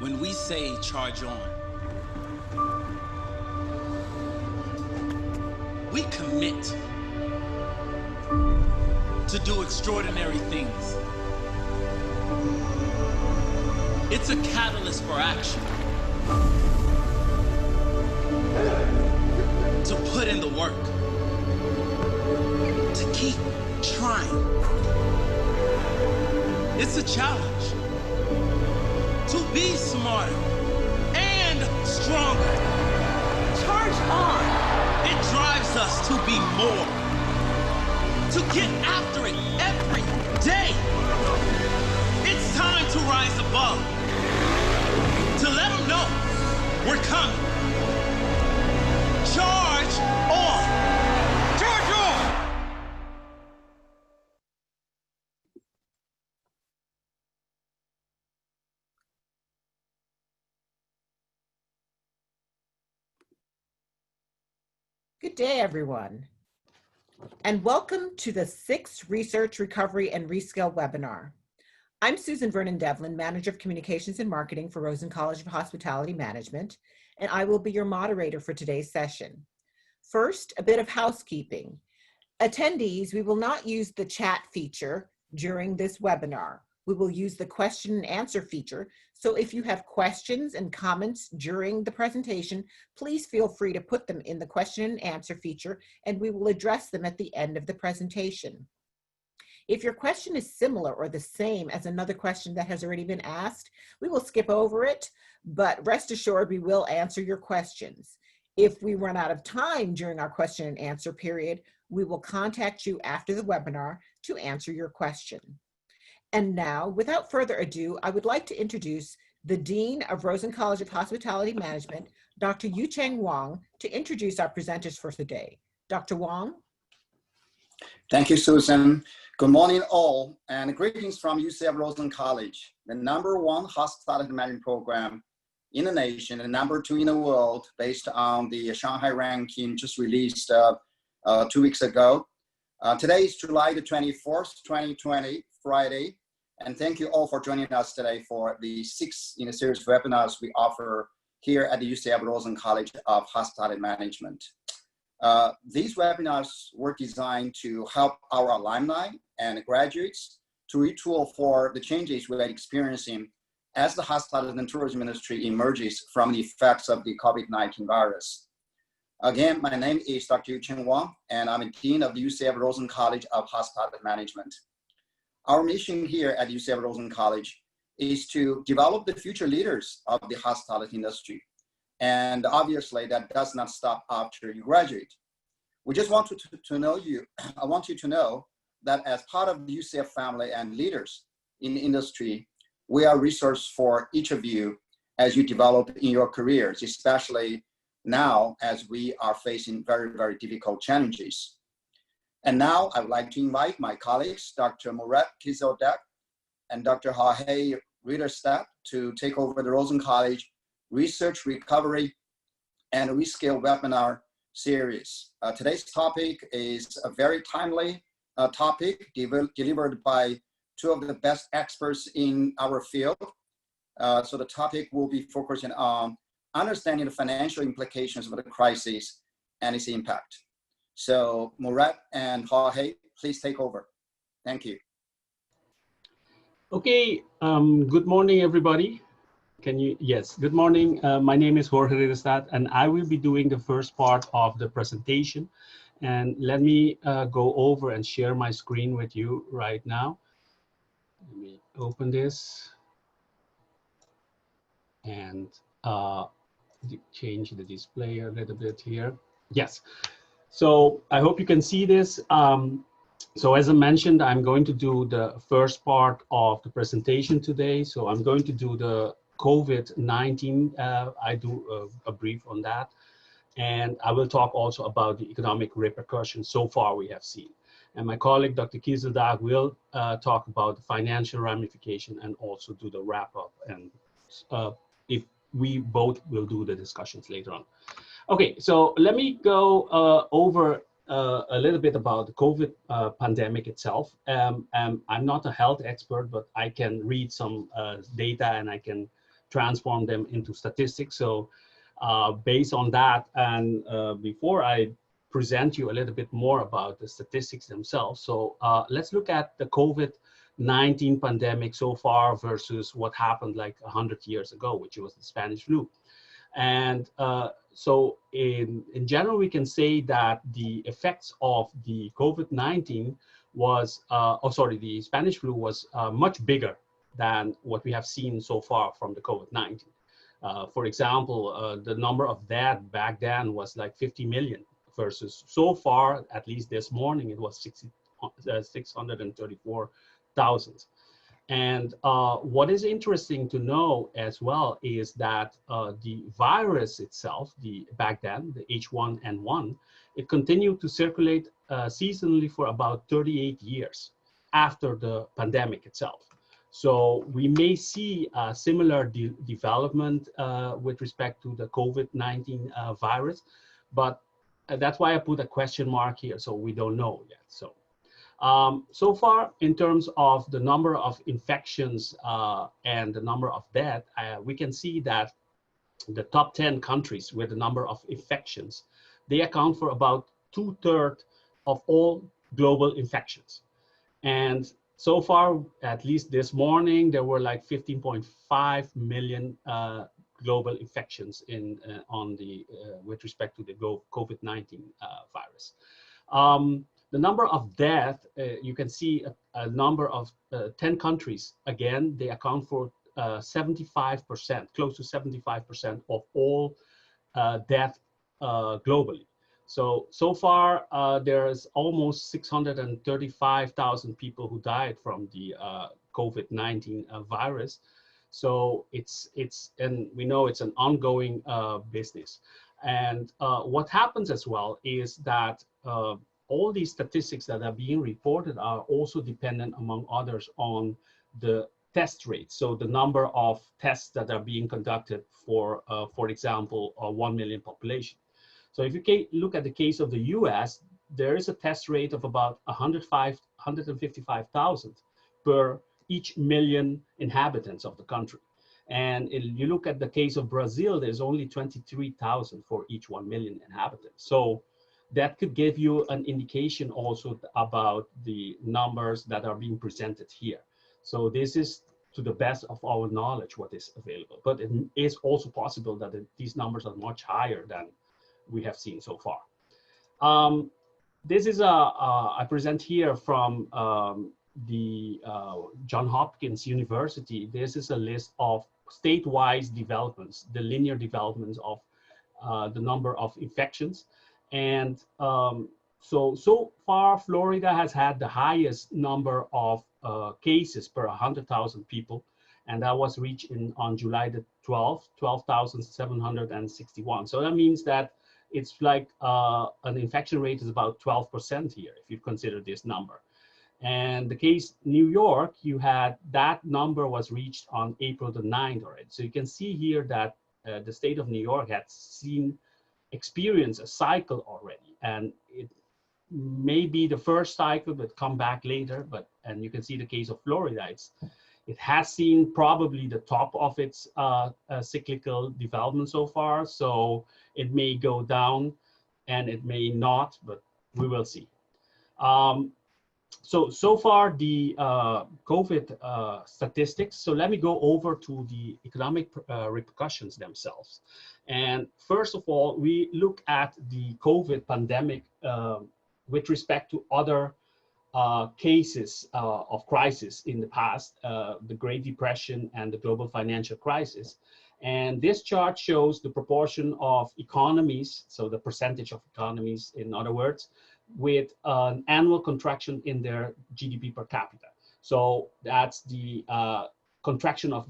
when we say charge on, we commit to do extraordinary things. It's a catalyst for action. To put in the work. To keep trying. It's a challenge. To be smarter and stronger. Charge on. It drives us to be more. To get after it every day. It's time to rise above. To let them know we're coming. Charge on. Charge on. Good day, everyone, and welcome to the 6th Research, Recovery, and Reskill webinar. I'm Susan Vernon-Devlin, Manager of Communications and Marketing for Rosen College of Hospitality Management, and I will be your moderator for today's session. First, a bit of housekeeping. Attendees, we will not use the chat feature during this webinar. We will use the question and answer feature, so if you have questions and comments during the presentation, please feel free to put them in the question and answer feature, and we will address them at the end of the presentation. If your question is similar or the same as another question that has already been asked, we will skip over it, but rest assured we will answer your questions. If we run out of time during our question and answer period, we will contact you after the webinar to answer your question. And now, without further ado, I would like to introduce the Dean of Rosen College of Hospitality Management, Dr. Yucheng Wang, to introduce our presenters for today. Dr. Wang? Thank you, Susan. Good morning, all, and greetings from UCF Rosen College, the #1 hospitality management program in the nation and #2 in the world, based on the Shanghai ranking just released 2 weeks ago. Today is July the 24th, 2020, Friday, and thank you all for joining us today for the 6th in a series of webinars we offer here at the UCF Rosen College of Hospitality Management. These webinars were designed to help our alumni and graduates to retool for the changes we are experiencing as the hospitality and tourism industry emerges from the effects of the COVID-19 virus. Again, my name is Dr. Yucheng Wang, and I'm a Dean of the UCF Rosen College of Hospitality Management. Our mission here at UCF Rosen College is to develop the future leaders of the hospitality industry. And obviously that does not stop after you graduate. We just want to know you. I want you to know that as part of the UCF family and leaders in the industry, we are a resource for each of you as you develop in your careers, especially now as we are facing very, very difficult challenges. And now I would like to invite my colleagues, Dr. Murat Kizildag and Dr. Jorge Ridderstaat, to take over the Rosen College Research, Recovery, and Reskill webinar series. Today's topic is a very timely topic delivered by 2 of the best experts in our field. So the topic will be focusing on understanding the financial implications of the crisis and its impact. So Murat and Jorge, please take over. Thank you. Okay, good morning, everybody. Yes, good morning. My name is Jorge Ridderstaat, and I will be doing the first part of the presentation. And let me go over and share my screen with you right now. Let me open this and change the display a little bit here. Yes, so I hope you can see this. So as I mentioned, I'm going to do the first part of the presentation today. So I'm going to do the COVID-19. I do a brief on that. And I will talk also about the economic repercussions so far we have seen. And my colleague, Dr. Kizildag, will talk about the financial ramification and also do the wrap up. And if we both will do the discussions later on. Okay, so let me go over a little bit about the COVID pandemic itself. I'm not a health expert, but I can read some data and I can transform them into statistics. So based on that, and before I present you a little bit more about the statistics themselves, so let's look at the COVID-19 pandemic so far versus what happened like 100 years ago, which was the Spanish flu. And so in general, we can say that the effects of the COVID-19 was, the Spanish flu was much bigger than what we have seen so far from the COVID-19. For example, the number of deaths back then was like 50 million versus so far, at least this morning, it was 634,000. And what is interesting to know as well is that the virus itself, back then, the H1N1, it continued to circulate seasonally for about 38 years after the pandemic itself. So we may see a similar development with respect to the COVID-19 virus, but that's why I put a question mark here. So we don't know yet. So far, in terms of the number of infections and the number of deaths, we can see that the top 10 countries with the number of infections, they account for about 2/3 of all global infections. And so far, at least this morning, there were like 15.5 million global infections with respect to the COVID-19 virus. The number of deaths, you can see a number of 10 countries. Again, they account for 75%, close to 75% of all deaths globally. So far, there's almost 635,000 people who died from the COVID-19 virus. So and we know it's an ongoing business. And what happens as well is that all these statistics that are being reported are also dependent, among others, on the test rate. So the number of tests that are being conducted for example, a 1 million population. So if you look at the case of the US, there is a test rate of about 155,000 per each million inhabitants of the country. And if you look at the case of Brazil, there's only 23,000 for each 1 million inhabitants. So that could give you an indication also about the numbers that are being presented here. So this is, to the best of our knowledge, what is available. But it is also possible that these numbers are much higher than we have seen so far. This is I present here from the Johns Hopkins University. This is a list of state-wise developments, the linear developments of the number of infections. And so far, Florida has had the highest number of cases per 100,000 people. And that was reached on July the 12th, 12,761. So that means that it's like an infection rate is about 12% here, if you consider this number. And the case New York, you had that number was reached on April the 9th already. So you can see here that the state of New York had experienced a cycle already. And it may be the first cycle, but come back later. And you can see the case of Florida. It has seen probably the top of its cyclical development so far. So it may go down and it may not, but we will see. So far the COVID statistics. So let me go over to the economic repercussions themselves. And first of all, we look at the COVID pandemic with respect to other cases of crisis in the past, the Great Depression and the global financial crisis. And this chart shows the proportion of economies, so the percentage of economies, in other words, with an annual contraction in their GDP per capita. So that's the contraction of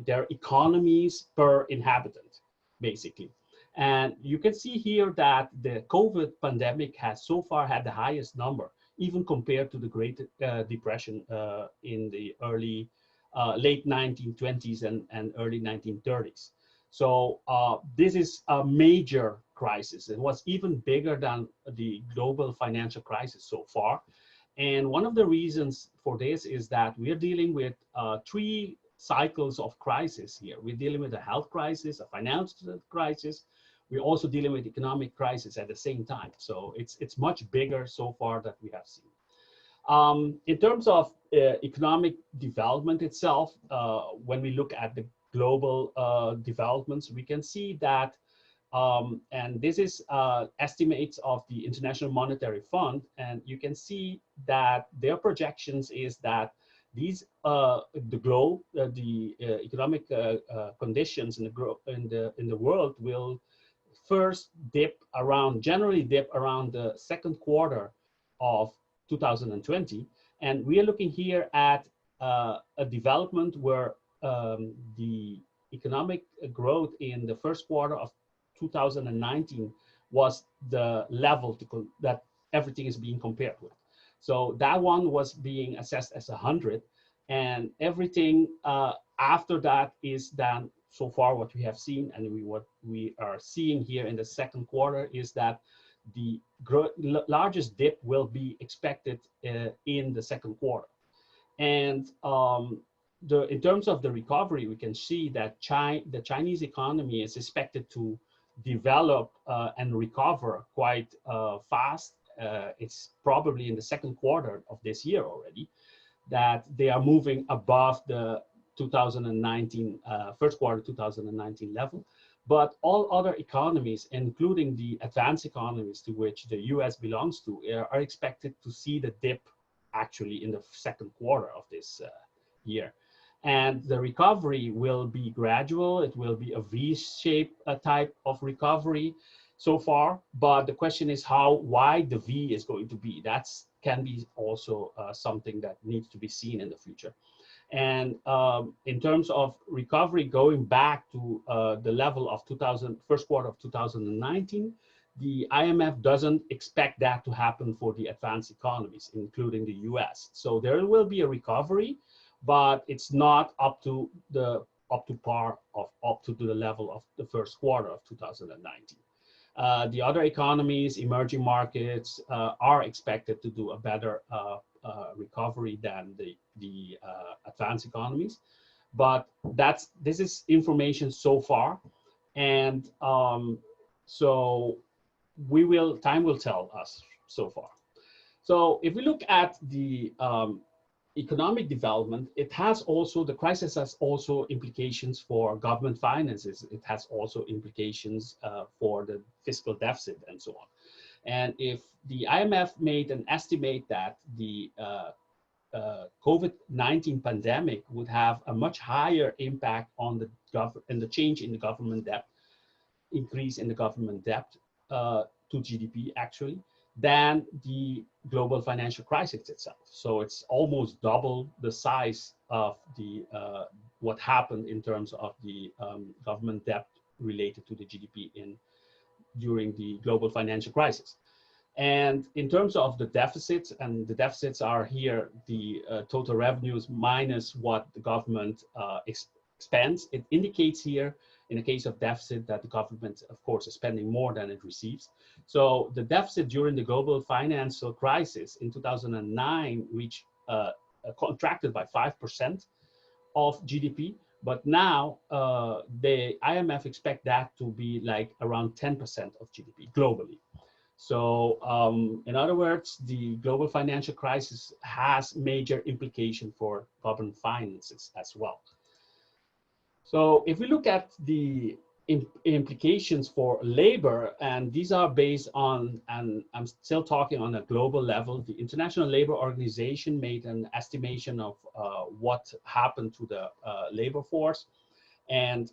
their economies per inhabitant, basically. And you can see here that the COVID pandemic has so far had the highest number, even compared to the Great Depression in the late 1920s and early 1930s. So this is a major crisis. It was even bigger than the global financial crisis so far. And one of the reasons for this is that we are dealing with three cycles of crisis here. We're dealing with a health crisis, a financial crisis. We're also dealing with economic crisis at the same time. So it's much bigger so far that we have seen. In terms of economic development itself, when we look at the global developments, we can see that, and this is estimates of the International Monetary Fund, and you can see that their projections is that these the globe, the economic conditions in the world will first generally dip around the second quarter of 2020, and we are looking here at a development where the economic growth in the first quarter of 2019 was the level that everything is being compared with. So that one was being assessed as 100, and everything after that is then so far what we have seen, and what we are seeing here in the second quarter is that the largest dip will be expected in the second quarter. And in terms of the recovery, we can see that the Chinese economy is expected to develop and recover quite fast. It's probably in the second quarter of this year already that they are moving above the 2019, first quarter 2019 level. But all other economies, including the advanced economies to which the US belongs to, are expected to see the dip actually in the second quarter of this year. And the recovery will be gradual. It will be a V-shaped type of recovery so far. But the question is how wide the V is going to be. That can be also something that needs to be seen in the future. And in terms of recovery, going back to the level of first quarter of 2019, the IMF doesn't expect that to happen for the advanced economies, including the US. So there will be a recovery, but it's not up to the level of the first quarter of 2019. The other economies, emerging markets, are expected to do a better recovery than the advanced economies, but this is information so far, and so time will tell us so far. So if we look at the economic development, the crisis has also implications for government finances. It has also implications for the fiscal deficit and so on. And if the IMF made an estimate that the COVID-19 pandemic would have a much higher impact on the change in the government debt, increase in the government debt to GDP actually, than the global financial crisis itself. So it's almost double the size of what happened in terms of the government debt related to the GDP during the global financial crisis. And in terms of the deficits, and the deficits are here, the total revenues minus what the government spends, it indicates here in the case of deficit that the government, of course, is spending more than it receives. So the deficit during the global financial crisis in 2009 reached contracted by 5% of GDP. But now the IMF expect that to be like around 10% of GDP globally. So in other words, the global financial crisis has major implication for government finances as well. So if we look at the implications for labor, and these are based on, and I'm still talking on a global level, the International Labor Organization made an estimation of what happened to the labor force. And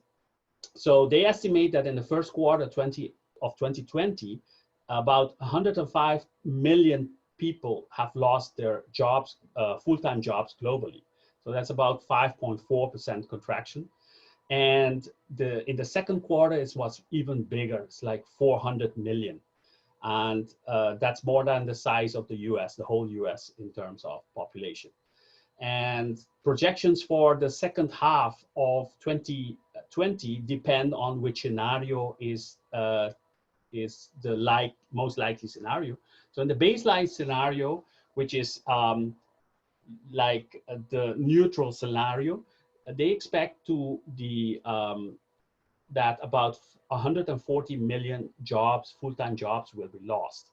so they estimate that in the first quarter of 2020, about 105 million people have lost their jobs, full-time jobs globally. So that's about 5.4% contraction. And in the second quarter, it was even bigger. It's like 400 million. And that's more than the size of the US, the whole US in terms of population. And projections for the second half of 2020 depend on which scenario is the most likely scenario. So in the baseline scenario, which is like the neutral scenario, they expect that about 140 million jobs, full-time jobs, will be lost.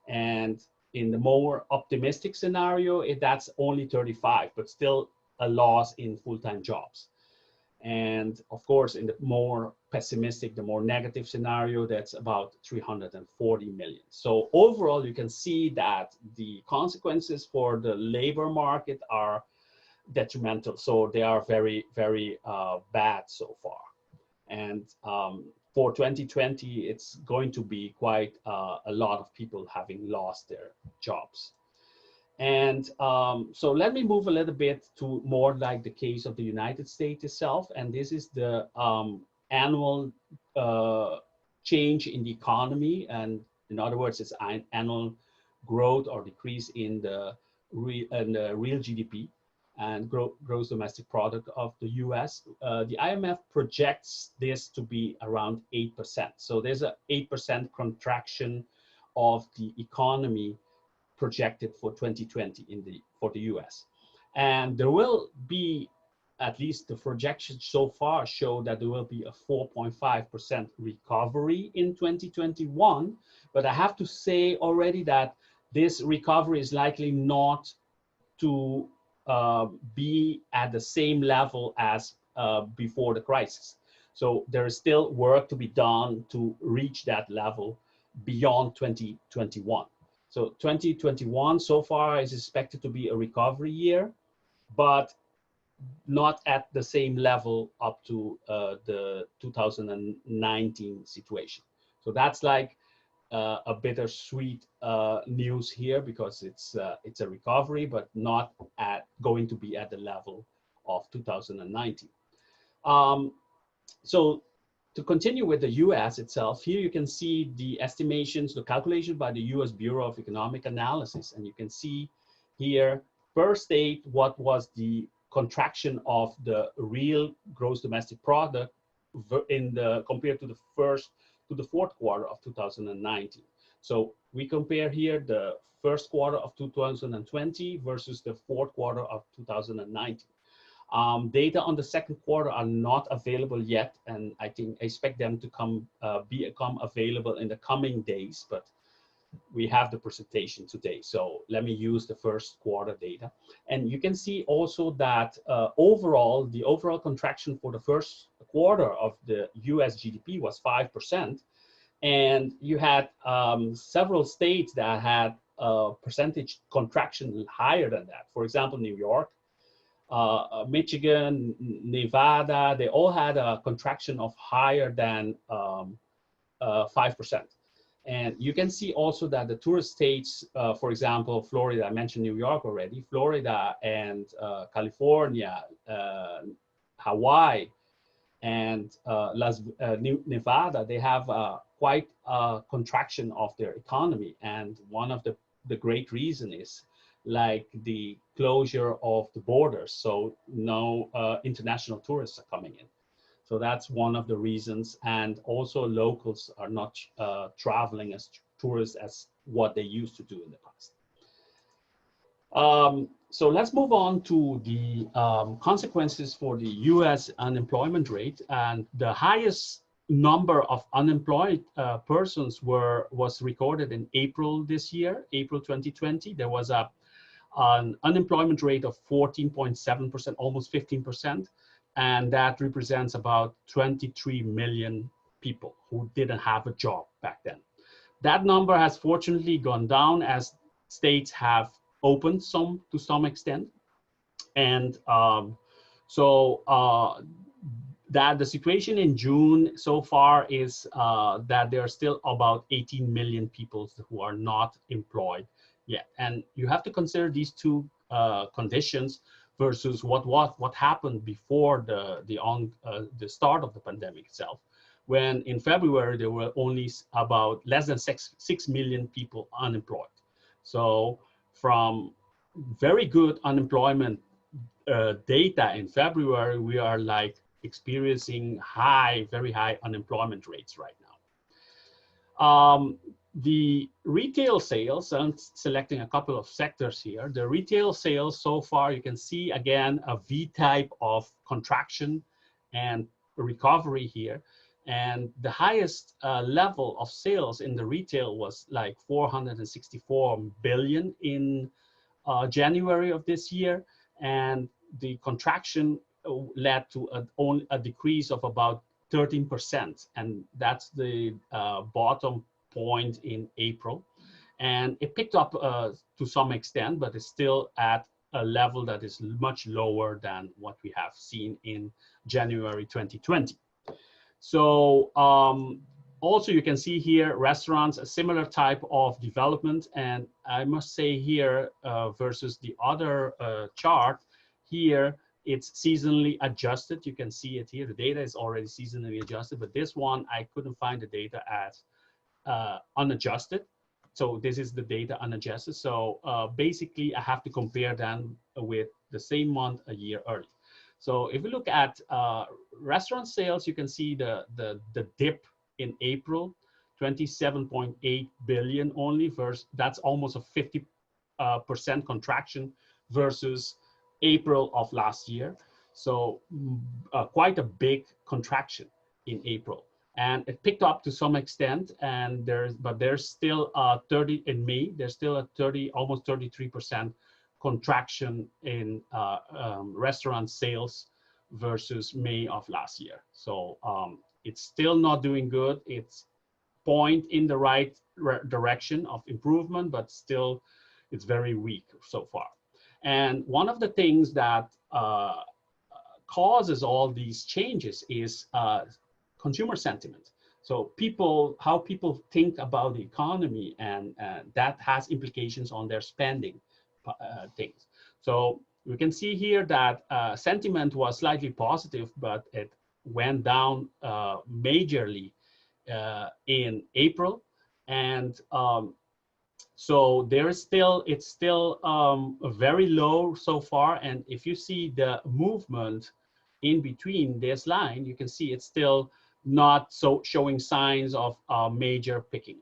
And in the more optimistic scenario, that's only 35, but still a loss in full-time jobs. And of course, in the more pessimistic, the more negative scenario, that's about 340 million. So overall, you can see that the consequences for the labor market are detrimental. So they are very, very bad so far. And for 2020, it's going to be quite a lot of people having lost their jobs. And so let me move a little bit to more like the case of the United States itself. And this is the annual change in the economy. And in other words, it's annual growth or decrease in the real GDP and gross domestic product of the US. The IMF projects this to be around 8%. So there's an 8% contraction of the economy projected for 2020 for the US. And there will be, at least the projections so far show that there will be a 4.5% recovery in 2021. But I have to say already that this recovery is likely not to be at the same level as before the crisis. So there is still work to be done to reach that level beyond 2021. So 2021 so far is expected to be a recovery year, but not at the same level up to the 2019 situation. So that's like a bittersweet news here, because it's a recovery, but not going to be at the level of 2019. So to continue with the US itself, here you can see the estimations, the calculation by the US Bureau of Economic Analysis. And you can see here per state what was the contraction of the real gross domestic product compared to the fourth quarter of 2019. So we compare here the first quarter of 2020 versus the fourth quarter of 2019. Data on the second quarter are not available yet, and I expect them to become available in the coming days, but we have the presentation today. So let me use the first quarter data. And you can see also that the overall contraction for the first quarter of the US GDP was 5%. And you had several states that had a percentage contraction higher than that. For example, New York, Michigan, Nevada, they all had a contraction of higher than 5%. And you can see also that the tourist states, for example, Florida, I mentioned New York already, Florida and California, Hawaii, and Nevada, they have quite a contraction of their economy. And one of the great reason is like the closure of the borders. So no international tourists are coming in. So that's one of the reasons. And also locals are not traveling as tourists as what they used to do in the past. So let's move on to the consequences for the US unemployment rate. And the highest number of unemployed persons was recorded in April this year, April 2020. There was an unemployment rate of 14.7%, almost 15%. And that represents about 23 million people who didn't have a job back then. That number has fortunately gone down as states have opened to some extent. And that the situation in June so far is that there are still about 18 million people who are not employed yet. And you have to consider these two conditions versus what happened before the start of the pandemic itself, when in February there were only about less than 6 million people unemployed. So from very good unemployment data in February, we are like experiencing very high unemployment rates right now. The retail sales, I'm selecting a couple of sectors here. The retail sales so far, you can see again a V-type of contraction and recovery here. And the highest level of sales in the retail was like 464 billion in January of this year. And the contraction led to a decrease of about 13%. And that's the bottom point in April. And it picked up to some extent, but it's still at a level that is much lower than what we have seen in January 2020. So also you can see here restaurants, a similar type of development. And I must say here versus the other chart here, it's seasonally adjusted. You can see it here. The data is already seasonally adjusted, but this one, I couldn't find the data as unadjusted. So this is the data unadjusted. So basically I have to compare them with the same month a year early. So if we look at restaurant sales, you can see the dip in April, 27.8 billion only, versus that's almost a 50% contraction versus April of last year. So quite a big contraction in April. And it picked up to some extent, and there's still 30 in May. There's still a 30, almost 33% contraction in restaurant sales versus May of last year. So it's still not doing good. It's point in the right direction of improvement, but still it's very weak so far. And one of the things that causes all these changes is consumer sentiment. So how people think about the economy, and that has implications on their spending things. So we can see here that sentiment was slightly positive, but it went down majorly in April. And so it's still very low so far. And if you see the movement in between this line, you can see it's still not so showing signs of major picking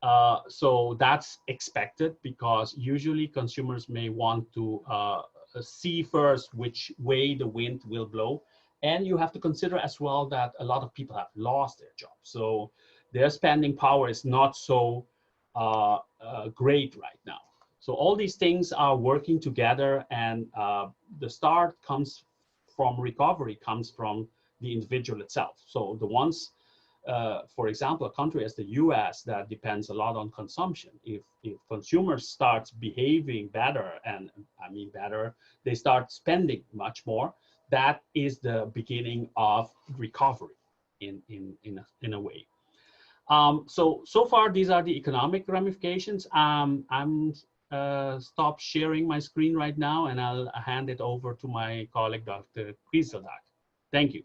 up. So that's expected, because usually consumers may want to see first which way the wind will blow. And you have to consider as well that a lot of people have lost their jobs. So their spending power is not so great right now. So all these things are working together, and the start comes from recovery, comes from the individual itself. So the ones, for example, a country as the US that depends a lot on consumption, if consumers start behaving better, and I mean better, they start spending much more, that is the beginning of recovery in a way. So far, these are the economic ramifications. I'm stop sharing my screen right now, and I'll hand it over to my colleague, Dr. Kizildag. Thank you.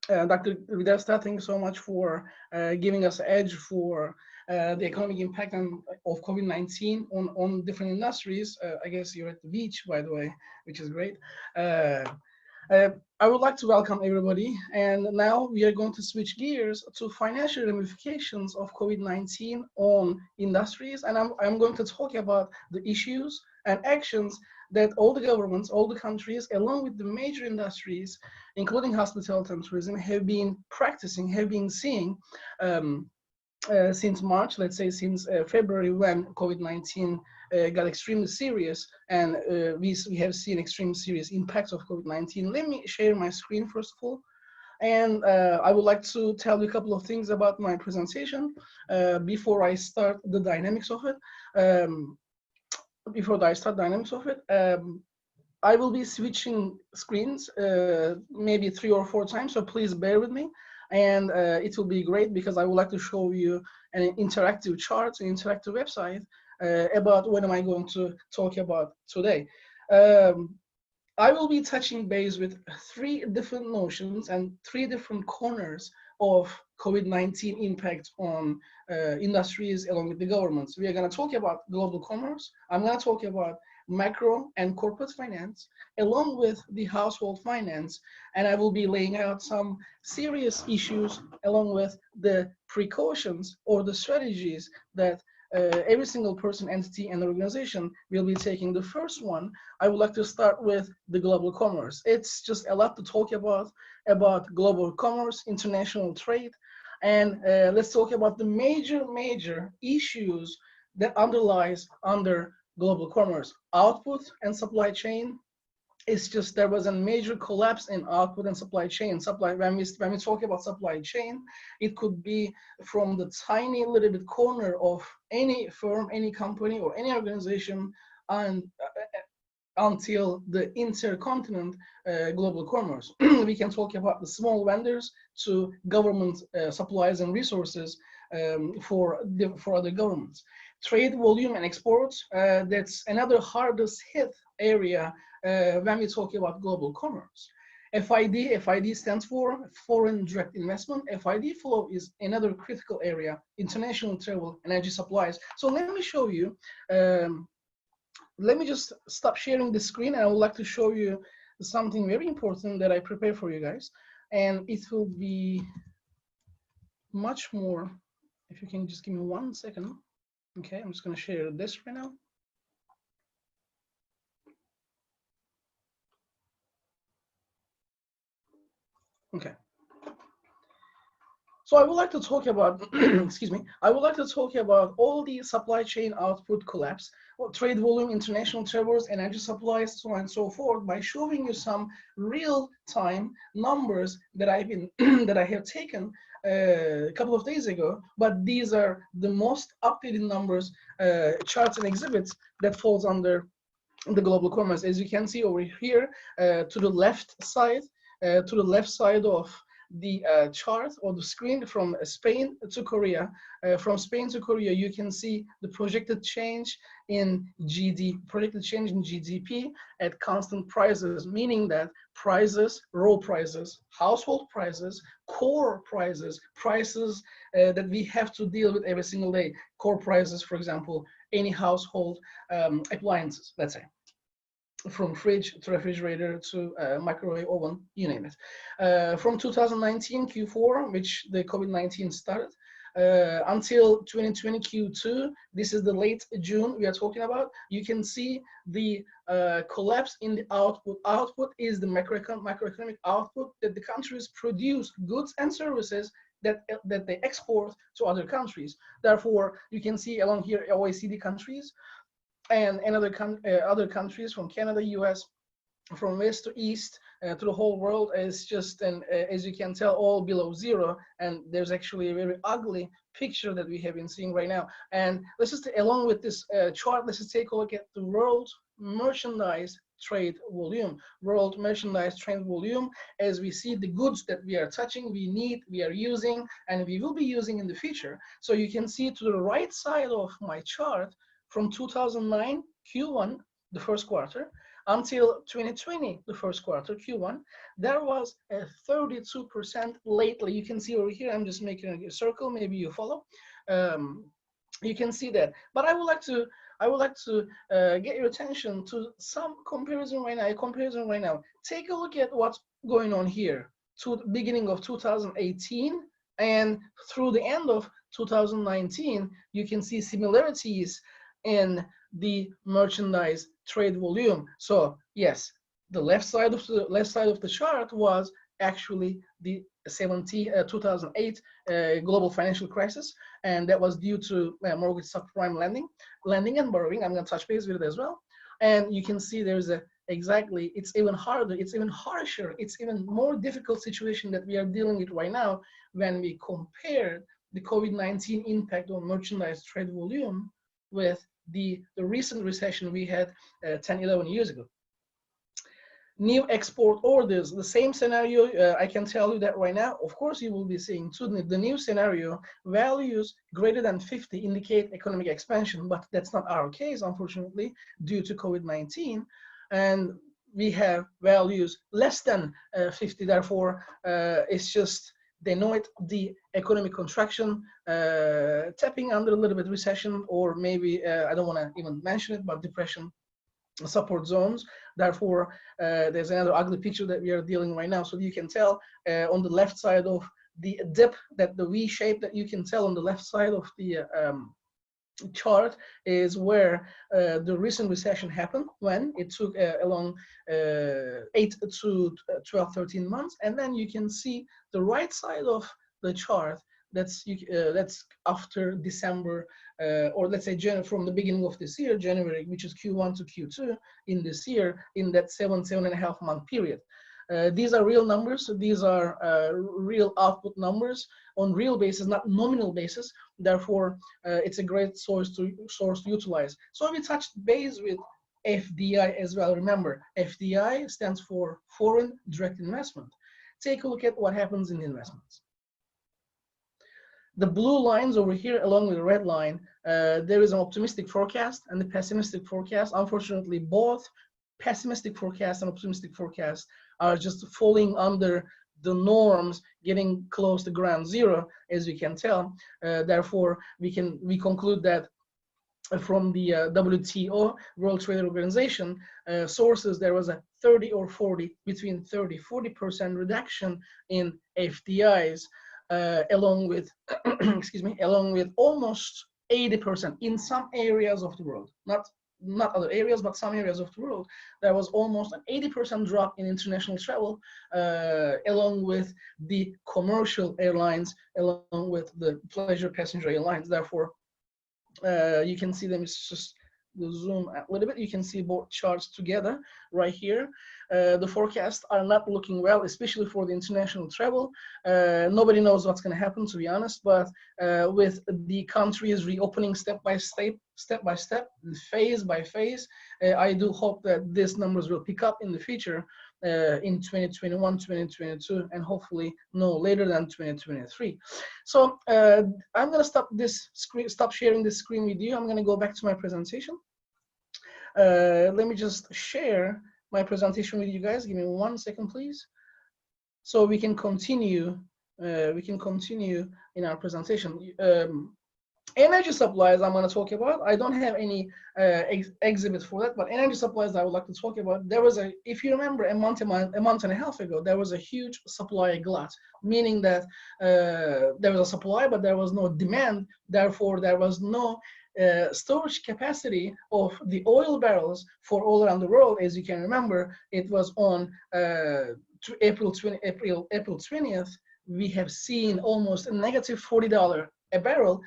Dr. Ridderstaat, thank you so much for giving us edge for the economic impact of COVID-19 on different industries. I guess you're at the beach, by the way, which is great. I would like to welcome everybody. And now we are going to switch gears to financial ramifications of COVID-19 on industries. And I'm going to talk about the issues and actions that all the governments, all the countries, along with the major industries, including hospitality and tourism, have been practicing, have been seeing since March, let's say since February, when COVID-19 got extremely serious, and we have seen extremely serious impacts of COVID-19. Let me share my screen first of all. And I would like to tell you a couple of things about my presentation before I start the dynamics of it. I will be switching screens maybe 3 or 4 times, so please bear with me. And it will be great because I would like to show you an interactive chart, an interactive website about what am I going to talk about today. I will be touching base with 3 different notions and 3 different corners of COVID-19 impact on industries along with the governments. We are going to talk about global commerce. I'm going to talk about macro and corporate finance, along with the household finance, and I will be laying out some serious issues along with the precautions or the strategies that every single person, entity, and organization will be taking. The first one, I would like to start with the global commerce. It's just a lot to talk about global commerce, international trade, and let's talk about the major issues that underlies under global commerce. Output and supply chain. It's just there was a major collapse in output and supply chain. When we talk about supply chain, it could be from the tiny little bit corner of any firm, any company, or any organization, and until the intercontinent global commerce. We can talk about the small vendors to government supplies and resources for other governments. Trade volume and exports, that's another hardest hit area when we talk about global commerce. FID stands for foreign direct investment. FID flow is another critical area, international travel, energy supplies. So let me show you, let me just stop sharing the screen, and I would like to show you something very important that I prepared for you guys. And it will be much more, if you can just give me 1 second. Okay, I'm just going to share this right now. Okay. So I would like to talk about, excuse me, I would like to talk about all the supply chain output collapse, trade volume, international travels, energy supplies, so on and so forth, by showing you some real-time numbers that I've been that I have taken a couple of days ago. But these are the most updated numbers, charts and exhibits that falls under the global commerce. As you can see over here, to the left side of the chart or the screen, from Spain to Korea. From Spain to Korea, you can see the projected change in GDP at constant prices, meaning that prices, raw prices, household prices, core prices, prices that we have to deal with every single day. Core prices, for example, any household appliances, let's say, from fridge to refrigerator to microwave oven, you name it. From 2019 Q4, which the COVID-19 started, until 2020 Q2, this is the late June we are talking about, you can see the collapse in the output. Output is the macroeconomic output that the countries produce, goods and services that they export to other countries. Therefore, you can see along here OECD countries, and other countries from Canada, US, from west to east to the whole world is just, as you can tell, all below zero. And there's actually a very ugly picture that we have been seeing right now. And let's just, along with this chart, let's just take a look at the world merchandise trade volume. World merchandise trade volume, as we see the goods that we are touching, we need, we are using, and we will be using in the future. So you can see to the right side of my chart, from 2009 Q1, the first quarter, until 2020, the first quarter, Q1, there was a 32% lately. You can see over here, I'm just making a circle, maybe you follow. You can see that. But I would like to get your attention to some comparison right now. Take a look at what's going on here to the beginning of 2018 and through the end of 2019. You can see similarities in the merchandise trade volume. So yes, the left side of the chart was actually the 2008 global financial crisis, and that was due to mortgage subprime lending and borrowing. I'm going to touch base with it as well. And you can see there's it's even harder, it's even harsher, it's even more difficult situation that we are dealing with right now when we compare the COVID-19 impact on merchandise trade volume with the recent recession we had 10-11 years ago. New export orders, the same scenario. I can tell you that right now, of course, you will be seeing too, the new scenario, values greater than 50 indicate economic expansion, but that's not our case, unfortunately, due to COVID-19. And we have values less than 50, therefore, it's just denote the economic contraction, tapping under a little bit recession, or maybe, I don't want to even mention it, but depression support zones. Therefore, there's another ugly picture that we are dealing right now. So you can tell on the left side of the dip, that the V shape that you can tell on the left side of the chart is where the recent recession happened, when it took along 8 to 12, 13 months. And then you can see the right side of the chart, that's after December, or let's say from the beginning of this year, January, which is Q1 to Q2 in this year, in that 7.5 month period. These are real numbers. These are real output numbers on real basis, not nominal basis. Therefore, it's a great source to utilize. So we touched base with FDI as well. Remember, FDI stands for foreign direct investment. Take a look at what happens in investments. The blue lines over here, along with the red line, there is an optimistic forecast and the pessimistic forecast. Unfortunately, both pessimistic forecasts and optimistic forecasts are just falling under the norms, getting close to ground zero, as you can tell. Therefore, we conclude that from the WTO, World Trade Organization sources, there was a 30 or 40, between 30–40% reduction in FDIs, along with excuse me, along with almost 80% in some areas of the world, not other areas, but some areas of the world. There was almost an 80% drop in international travel, along with the commercial airlines, along with the pleasure passenger airlines. Therefore, you can see them. It's just the zoom a little bit. You can see both charts together right here. The forecasts are not looking well, especially for the international travel. Nobody knows what's going to happen, to be honest, but with the countries reopening step by step, phase by phase, I do hope that these numbers will pick up in the future, in 2021, 2022, and hopefully no later than 2023. So I'm going to stop sharing this screen with you. I'm going to go back to my presentation. Let me just share my presentation with you guys. Give me 1 second, please, so we can continue. In our presentation. Energy supplies I'm going to talk about. I don't have any exhibit for that, but energy supplies I would like to talk about. There was if you remember, a month and a half ago, there was a huge supply glut, meaning that there was a supply, but there was no demand. Therefore, there was no storage capacity of the oil barrels for all around the world. As you can remember, it was on April 20th. We have seen almost a negative $40 a barrel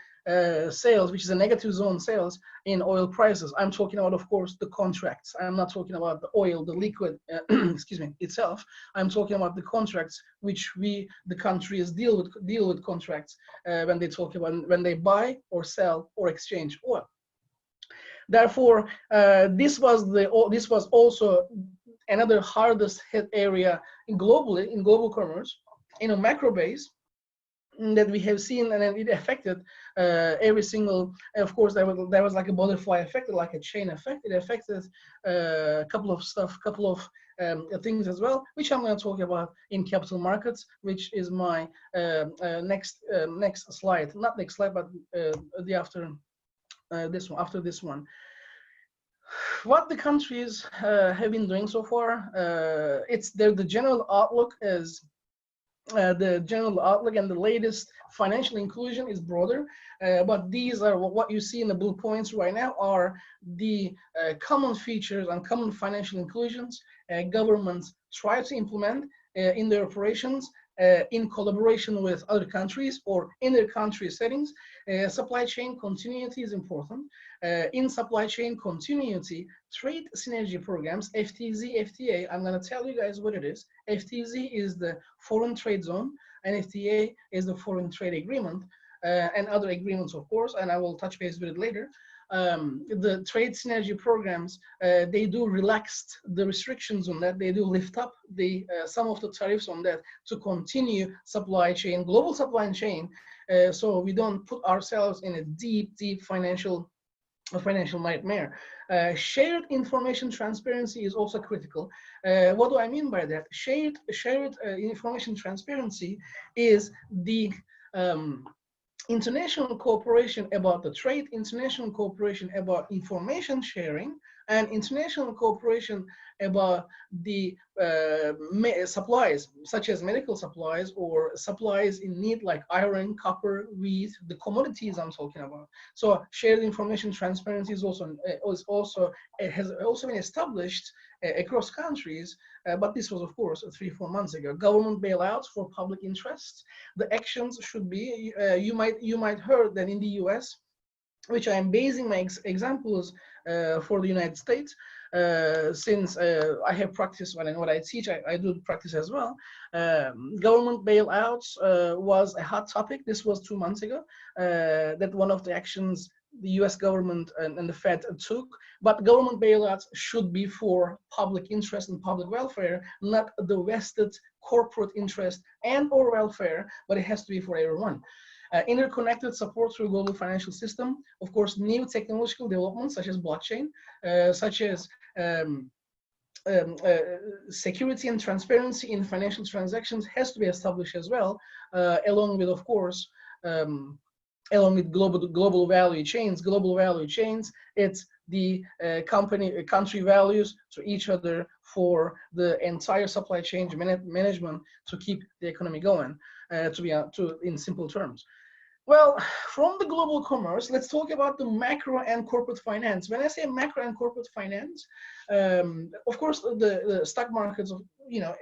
sales, which is a negative zone sales in oil prices. I'm talking about, of course, the contracts. I'm not talking about the oil, the liquid, excuse me, itself. I'm talking about the contracts, which the countries deal with contracts when they talk about, when they buy or sell or exchange oil. Therefore, this was also another hardest hit area globally in global commerce, in a macro base, that we have seen, and it affected every single. Of course, there was like a butterfly effect, like a chain effect. It affected a couple of things as well, which I'm going to talk about in capital markets, which is my next slide. Not next slide, but after this one. What the countries have been doing so far, the general outlook is. The general outlook and the latest financial inclusion is broader, but these are what you see in the blue points right now are the common features and common financial inclusions governments try to implement in their operations in collaboration with other countries or in their country settings. Supply chain continuity is important. In supply chain continuity, trade synergy programs, FTZ, FTA, I'm going to tell you guys what it is. FTZ is the foreign trade zone, and FTA is the foreign trade agreement, and other agreements, of course, and I will touch base with it later. The trade synergy programs, they do relax the restrictions on that. They do lift up some of the tariffs on that to continue supply chain, global supply chain, so we don't put ourselves in a deep financial a financial nightmare. Shared information transparency is also critical. What do I mean by that? Shared information transparency is the international cooperation about the trade, international cooperation about information sharing, and international cooperation about the supplies, such as medical supplies or supplies in need like iron, copper, wheat, the commodities I'm talking about. So shared information transparency is has also been established across countries, but this was of course 3-4 months ago. Government bailouts for public interests. The actions should be, you might heard that in the US, which I am basing my examples for the United States, since I have practiced when what I teach, I do practice as well. Government bailouts was a hot topic. This was 2 months ago, that one of the actions the US government and the Fed took, but government bailouts should be for public interest and public welfare, not the vested corporate interest and or welfare, but it has to be for everyone. Interconnected support through global financial system. Of course, new technological developments such as blockchain, such as security and transparency in financial transactions has to be established as well, along with, of course, along with global value chains. Global value chains, it's the country values to each other for the entire supply chain management to keep the economy going, in simple terms. Well, from the global commerce, let's talk about the macro and corporate finance. When I say macro and corporate finance, of course, the stock markets,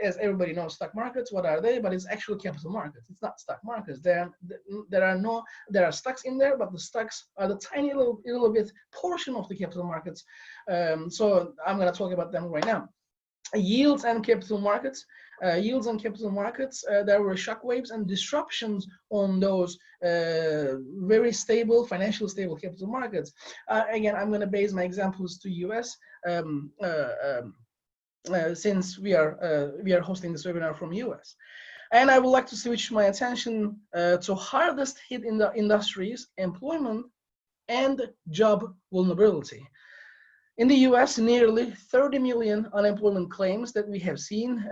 as everybody knows, stock markets, what are they? But it's actually capital markets. It's not stock markets. There are stocks in there, but the stocks are the tiny little bit portion of the capital markets. So I'm going to talk about them right now. Yields and capital markets. There were shockwaves and disruptions on those very stable, financially stable capital markets. Again, I'm going to base my examples to US, since we are hosting this webinar from US. And I would like to switch my attention to hardest hit in the industries, employment and job vulnerability. In the US, nearly 30 million unemployment claims that we have seen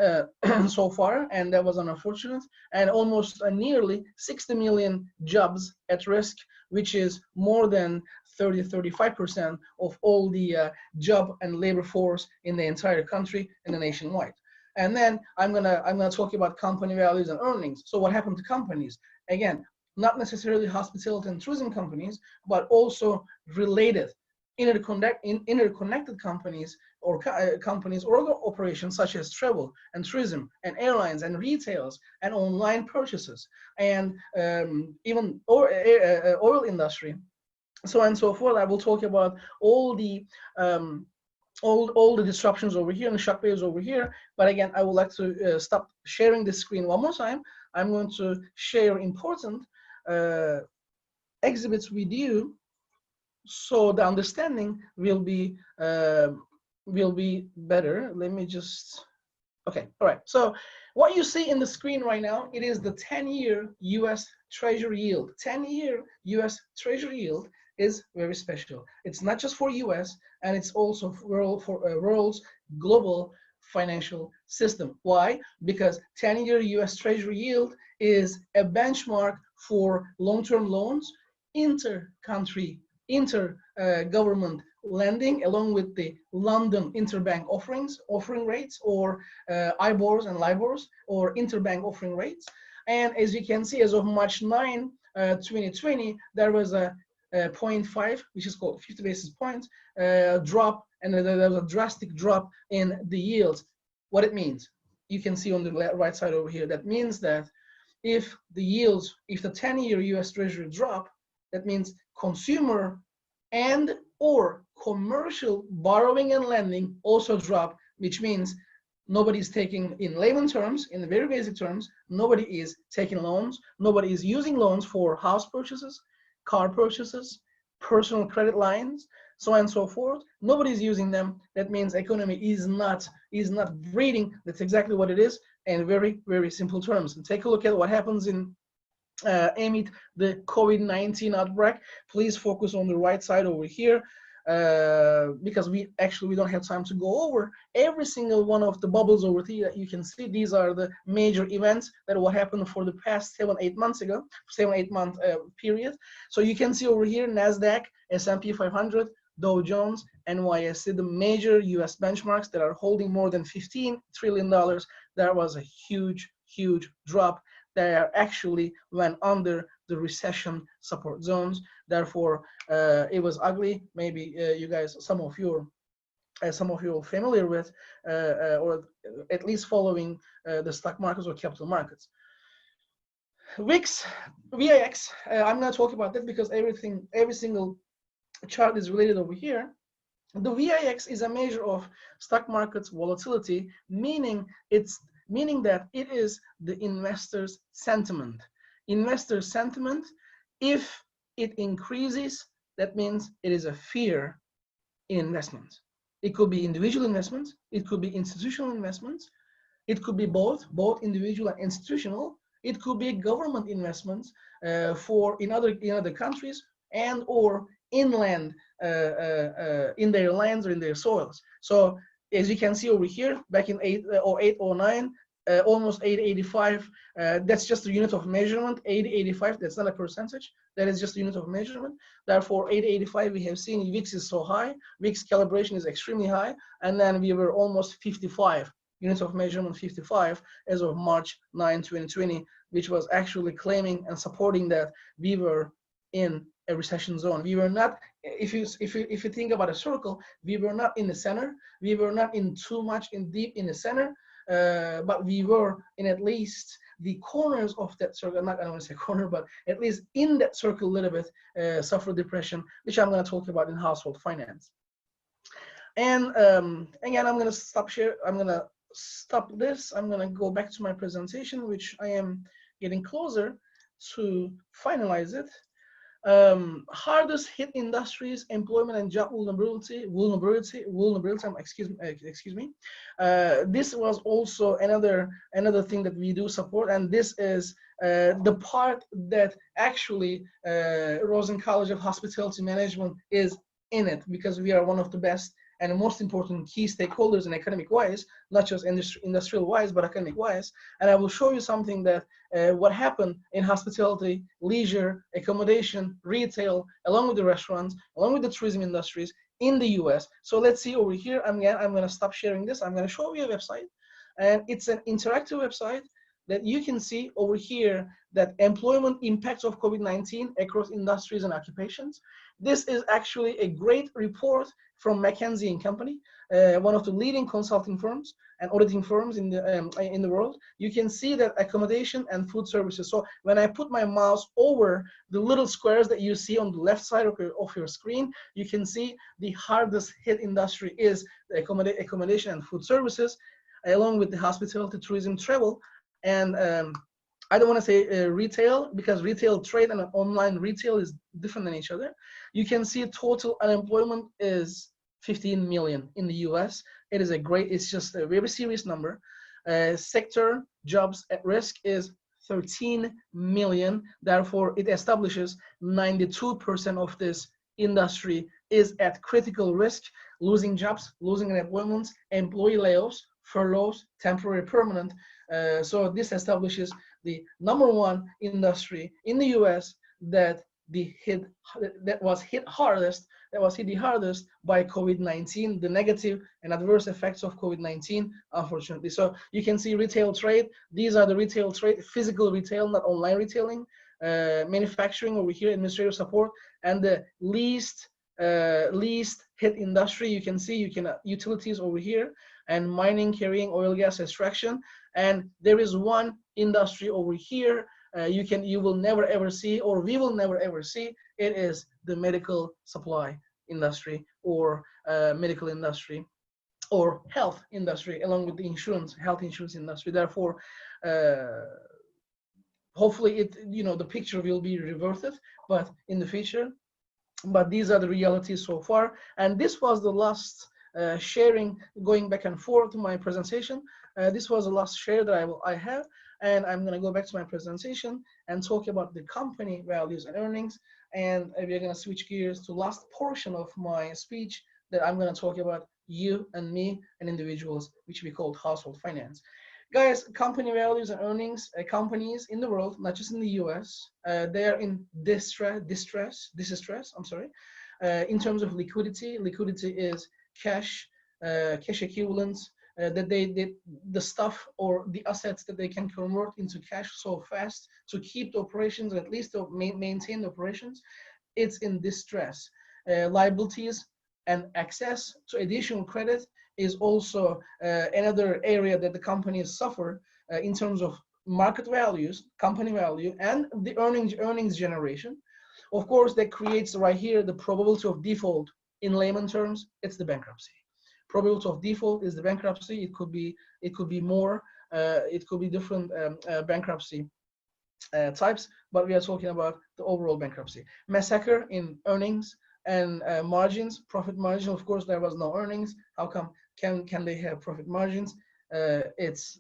so far, and that was unfortunate, and almost nearly 60 million jobs at risk, which is more than 35% of all the job and labor force in the entire country and the nationwide. And then I'm gonna talk about company values and earnings. So what happened to companies? Again, not necessarily hospitality and tourism companies, but also related interconnected companies or companies or other operations such as travel and tourism and airlines and retails and online purchases and even oil industry, so on and so forth. I will talk about all the disruptions over here and the shockwaves over here. But again, I would like to stop sharing the screen one more time. I'm going to share important exhibits with you, so the understanding will be better. Let me just, okay, all right. So what you see in the screen right now, it is the 10-year US Treasury yield. 10-year US Treasury yield is very special. It's not just for US, and it's also for world's global financial system. Why? Because 10-year US Treasury yield is a benchmark for long-term loans, inter-government lending, along with the London interbank offering rates, or IBORs and LIBORs, or interbank offering rates. And as you can see, as of March 9, 2020, there was a 0.5, which is called 50 basis points drop, and there was a drastic drop in the yields. What it means, you can see on the right side over here. That means that if the 10-year US Treasury drop, that means consumer and or commercial borrowing and lending also drop, which means nobody's taking, in layman terms, in the very basic terms, nobody is taking loans, nobody is using loans for house purchases, car purchases, personal credit lines, so on and so forth. Nobody's using them. That means economy is not breathing. That's exactly what it is, in very, very simple terms. And take a look at what happens amid the COVID-19 outbreak. Please focus on the right side over here. because we don't have time to go over every single one of the bubbles over here that you can see. These are the major events that will happen for the past 7-8 months ago, 7-8 month period. So you can see over here NASDAQ, S&P 500, Dow Jones, NYSE, the major US benchmarks that are holding more than $15 trillion. There was a huge drop. They actually went under the recession support zones. Therefore, it was ugly. Maybe you guys, some of you are familiar with, or at least following the stock markets or capital markets. VIX, VIX. I'm going to talk about that because every single chart is related over here. The VIX is a measure of stock market's volatility, meaning that it is the investor's sentiment. Investor sentiment, if it increases, that means it is a fear in investments. It could be individual investments, it could be institutional investments, it could be both individual and institutional. It could be government investments in other countries and or inland in their lands or in their soils. So as you can see over here, back in 08, 09, almost 885, that's just a unit of measurement. 885, that's not a percentage, that is just a unit of measurement. Therefore 885, we have seen VIX is so high, VIX calibration is extremely high, and then we were almost 55 units of measurement, 55 as of March 9, 2020, which was actually claiming and supporting that we were in a recession zone. We were not, if you think about a circle, we were not in the center, we were not in too much deep in the center, but we were in at least the corners of that circle. I'm not going to say corner, but at least in that circle a little bit, suffer depression, which I'm going to talk about in household finance. And again, I'm going to stop share. I'm going to stop this. I'm going to go back to my presentation, which I am getting closer to finalize it. Hardest hit industries, employment and job vulnerability. Excuse me. This was also another thing that we do support, and this is the part that actually Rosen College of Hospitality Management is in it, because we are one of the best and the most important key stakeholders in academic wise, not just industrial wise, but academic wise. And I will show you something that what happened in hospitality, leisure, accommodation, retail, along with the restaurants, along with the tourism industries in the US. So let's see over here. I'm going to stop sharing this. I'm going to show you a website, and it's an interactive website that you can see over here, that employment impacts of COVID-19 across industries and occupations. This is actually a great report from McKinsey & Company, one of the leading consulting firms and auditing firms in the world. You can see that accommodation and food services. So when I put my mouse over the little squares that you see on the left side of your screen, you can see the hardest hit industry is the accommodation and food services, along with the hospitality, tourism, travel, and I don't want to say retail, because retail trade and online retail is different than each other. You can see total unemployment is 15 million in the US. It is it's just a very serious number. Sector jobs at risk is 13 million. Therefore, it establishes 92% of this industry is at critical risk, losing jobs, losing unemployment, employee layoffs, furloughs, temporary, permanent. So this establishes the #1 industry in the US that was hit the hardest by COVID-19, the negative and adverse effects of COVID-19, unfortunately. So you can see retail trade. These are the retail trade, physical retail, not online retailing, manufacturing over here, administrative support, and the least hit industry. You can see utilities over here, and mining, carrying, oil, gas, extraction. And there is one industry over here you will never ever see, or we will never ever see. It is the medical supply industry, or medical industry, or health industry, along with the health insurance industry. Therefore, hopefully the picture will be reverted, but in the future. But these are the realities so far. And this was the last sharing, going back and forth to my presentation. This was the last share that I have, and I'm going to go back to my presentation and talk about the company values and earnings. and we're going to switch gears to last portion of my speech that I'm going to talk about you and me and individuals, which we call household finance. Guys, company values and earnings, companies in the world, not just in the US, they are in distress, I'm sorry. In terms of liquidity, liquidity is cash, cash equivalents, that the stuff or the assets that they can convert into cash so fast to keep the operations, or at least to maintain the operations. It's in distress. Liabilities and access to additional credit is also another area that the companies suffer in terms of market values, company value, and the earnings generation. Of course, that creates right here the probability of default. In layman terms, it's the bankruptcy. Probability of default is the bankruptcy. It could be more, it could be different bankruptcy types, but we are talking about the overall bankruptcy. Massacre in earnings and margins, profit margin. Of course, there was no earnings. How come can they have profit margins? It's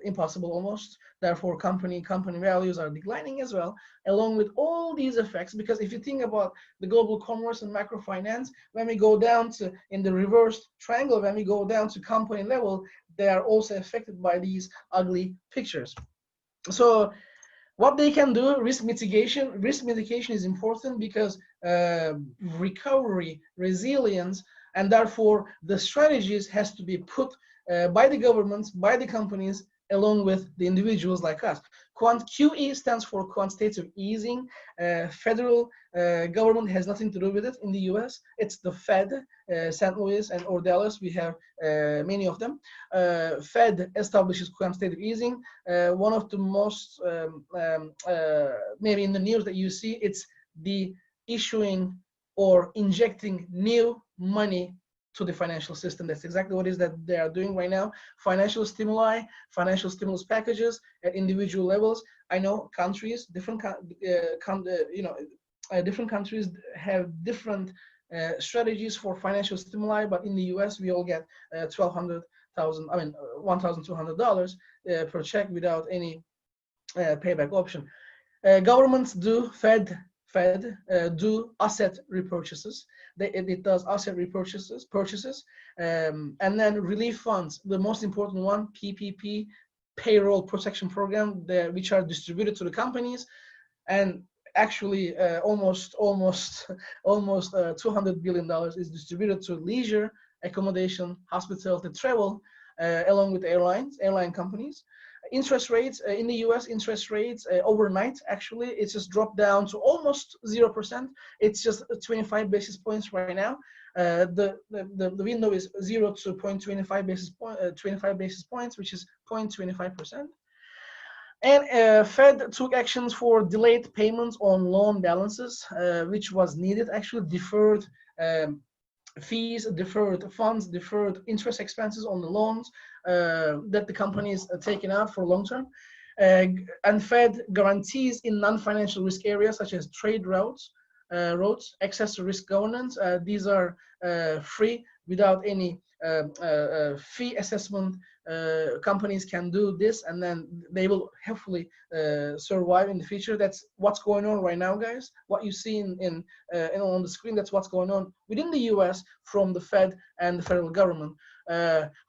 impossible almost. Therefore, company values are declining as well, along with all these effects. Because if you think about the global commerce and macrofinance, when we go down to in the reversed triangle, when we go down to company level, they are also affected by these ugly pictures. So what they can do, risk mitigation. Risk mitigation is important because recovery, resilience, and therefore the strategies has to be put by the governments, by the companies, along with the individuals like us. QE stands for quantitative easing. Federal government has nothing to do with it in the US. It's the Fed, St. Louis and or Dallas, we have many of them. Fed establishes quantitative easing. One of the most, maybe in the news that you see, it's the issuing or injecting new money to the financial system. That's exactly what it is that they are doing right now. Financial stimuli, financial stimulus packages at individual levels. I know countries, different countries have different strategies for financial stimuli, but in the US, we all get $1,200 per check without any payback option. Governments do, Fed do asset repurchases. It does asset purchases, and then relief funds. The most important one, PPP, payroll protection program, which are distributed to the companies, and actually almost $200 billion is distributed to leisure, accommodation, hospitality, travel, along with airline companies. Interest rates in the US, interest rates overnight, actually, it's just dropped down to almost 0%. It's just 25 basis points right now. The window is 0 to 0.25 basis points, which is 0.25%. And Fed took actions for delayed payments on loan balances, which was needed, actually deferred fees, deferred funds, deferred interest expenses on the loans that the companies are taking out for long term. And Fed guarantees in non-financial risk areas such as trade routes, access to risk governance. These are free without any fee assessment. Companies can do this, and then they will hopefully survive in the future. That's what's going on right now, guys. What you see in on the screen, that's what's going on within the US from the Fed and the federal government.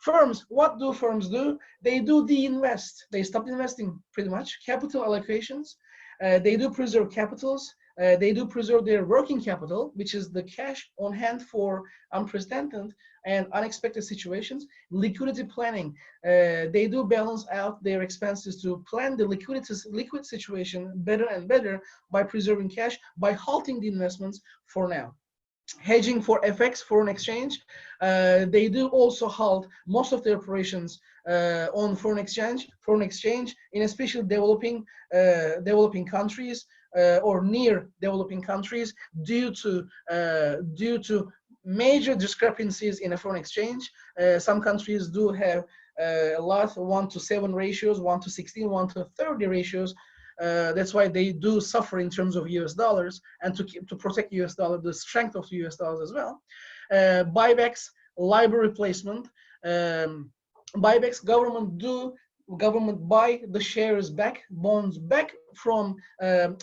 Firms, what do firms do? They do de-invest. They stop investing pretty much. Capital allocations. They do preserve capitals. They do preserve their working capital, which is the cash on hand for unprecedented and unexpected situations. Liquidity planning. They do balance out their expenses to plan the liquid situation better and better by preserving cash, by halting the investments for now. Hedging for FX, foreign exchange. They do also halt most of their operations on foreign exchange in especially developing countries or near developing countries due to major discrepancies in a foreign exchange. Some countries do have a lot, 1-to-7 ratios, 1-to-16, 1-to-30 ratios. That's why they do suffer in terms of US dollars, and to protect US dollar, the strength of the US dollars as well. Buybacks, LIBOR replacement. Buybacks, government do government buy the shares back, bonds back from the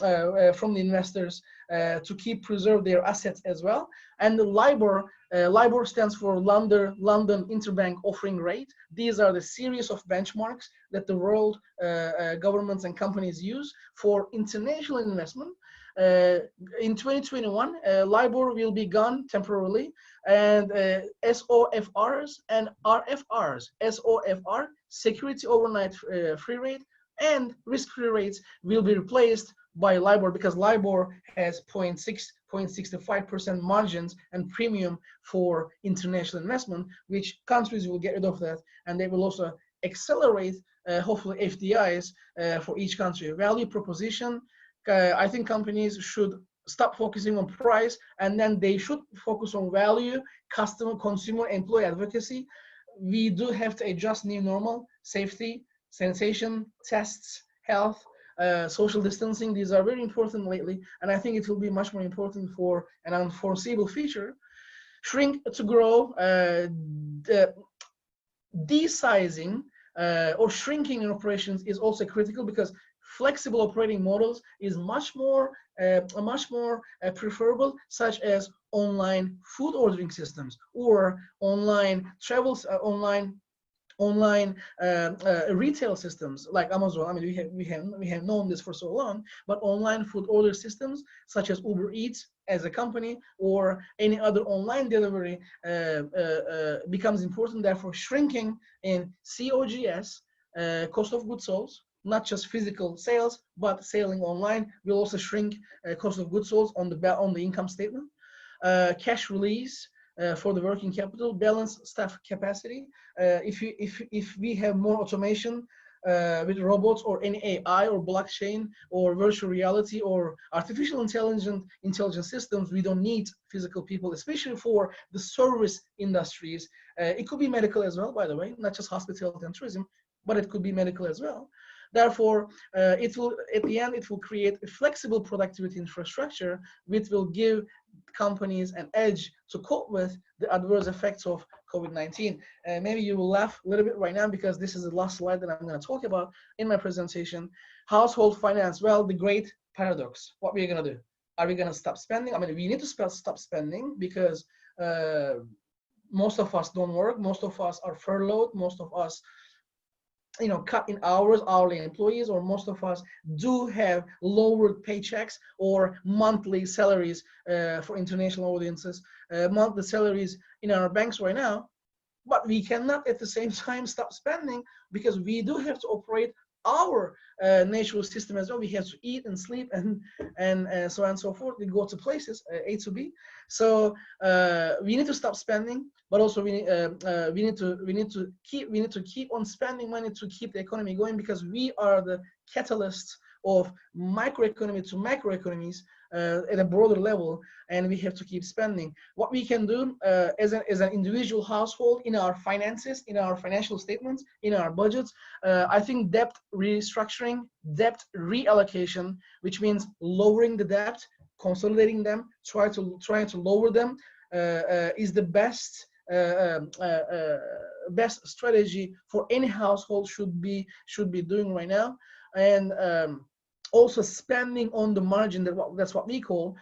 investors to preserve their assets as well. And the LIBOR stands for London Interbank Offering Rate. These are the series of benchmarks that the world governments and companies use for international investment. In 2021, LIBOR will be gone temporarily, and SOFRs and RFRs, SOFR, Security Overnight Free Rate, and risk-free rates will be replaced by LIBOR, because LIBOR has 0.65% margins and premium for international investment, which countries will get rid of that, and they will also accelerate, hopefully, FDIs for each country. Value proposition, I think companies should stop focusing on price, and then they should focus on value, customer, consumer, employee advocacy. We do have to adjust new normal, safety, sanitation, tests, health, social distancing. These are very important lately, and I think it will be much more important for an unforeseeable future. Shrink to grow, desizing or shrinking in operations is also critical, because flexible operating models is much more preferable, such as online food ordering systems or online travels, online retail systems like Amazon. I mean, we have known this for so long, but online food order systems such as Uber Eats as a company or any other online delivery becomes important. Therefore, shrinking in COGS, cost of goods sold, not just physical sales, but selling online, will also shrink cost of goods sold on the income statement. Cash release for the working capital, balance staff capacity. If we have more automation with robots or any AI or blockchain or virtual reality or artificial intelligence systems, we don't need physical people, especially for the service industries. It could be medical as well, by the way, not just hospitality and tourism, but it could be medical as well. Therefore, it will, at the end, it will create a flexible productivity infrastructure, which will give companies an edge to cope with the adverse effects of COVID-19. Maybe you will laugh a little bit right now, because this is the last slide that I'm going to talk about in my presentation. Household finance. Well, the great paradox. What are we going to do? Are we going to stop spending? I mean, we need to stop spending, because most of us don't work. Most of us are furloughed. Most of us, cut in hours, hourly employees, or most of us do have lowered paychecks or monthly salaries for international audiences, monthly salaries in our banks right now. But we cannot at the same time stop spending, because we do have to operate our natural system as well. We have to eat and sleep and so on and so forth. We go to places, A to B. So we need to stop spending, but also we need to keep on spending money to keep the economy going, because we are the catalysts of microeconomy to macroeconomies at a broader level, and we have to keep spending. What we can do as an individual household in our finances, in our financial statements, in our budgets, I think debt restructuring, debt reallocation, which means lowering the debt, consolidating them, trying to lower them, is the best strategy for any household should be doing right now. And also spending on the margin, that's what we call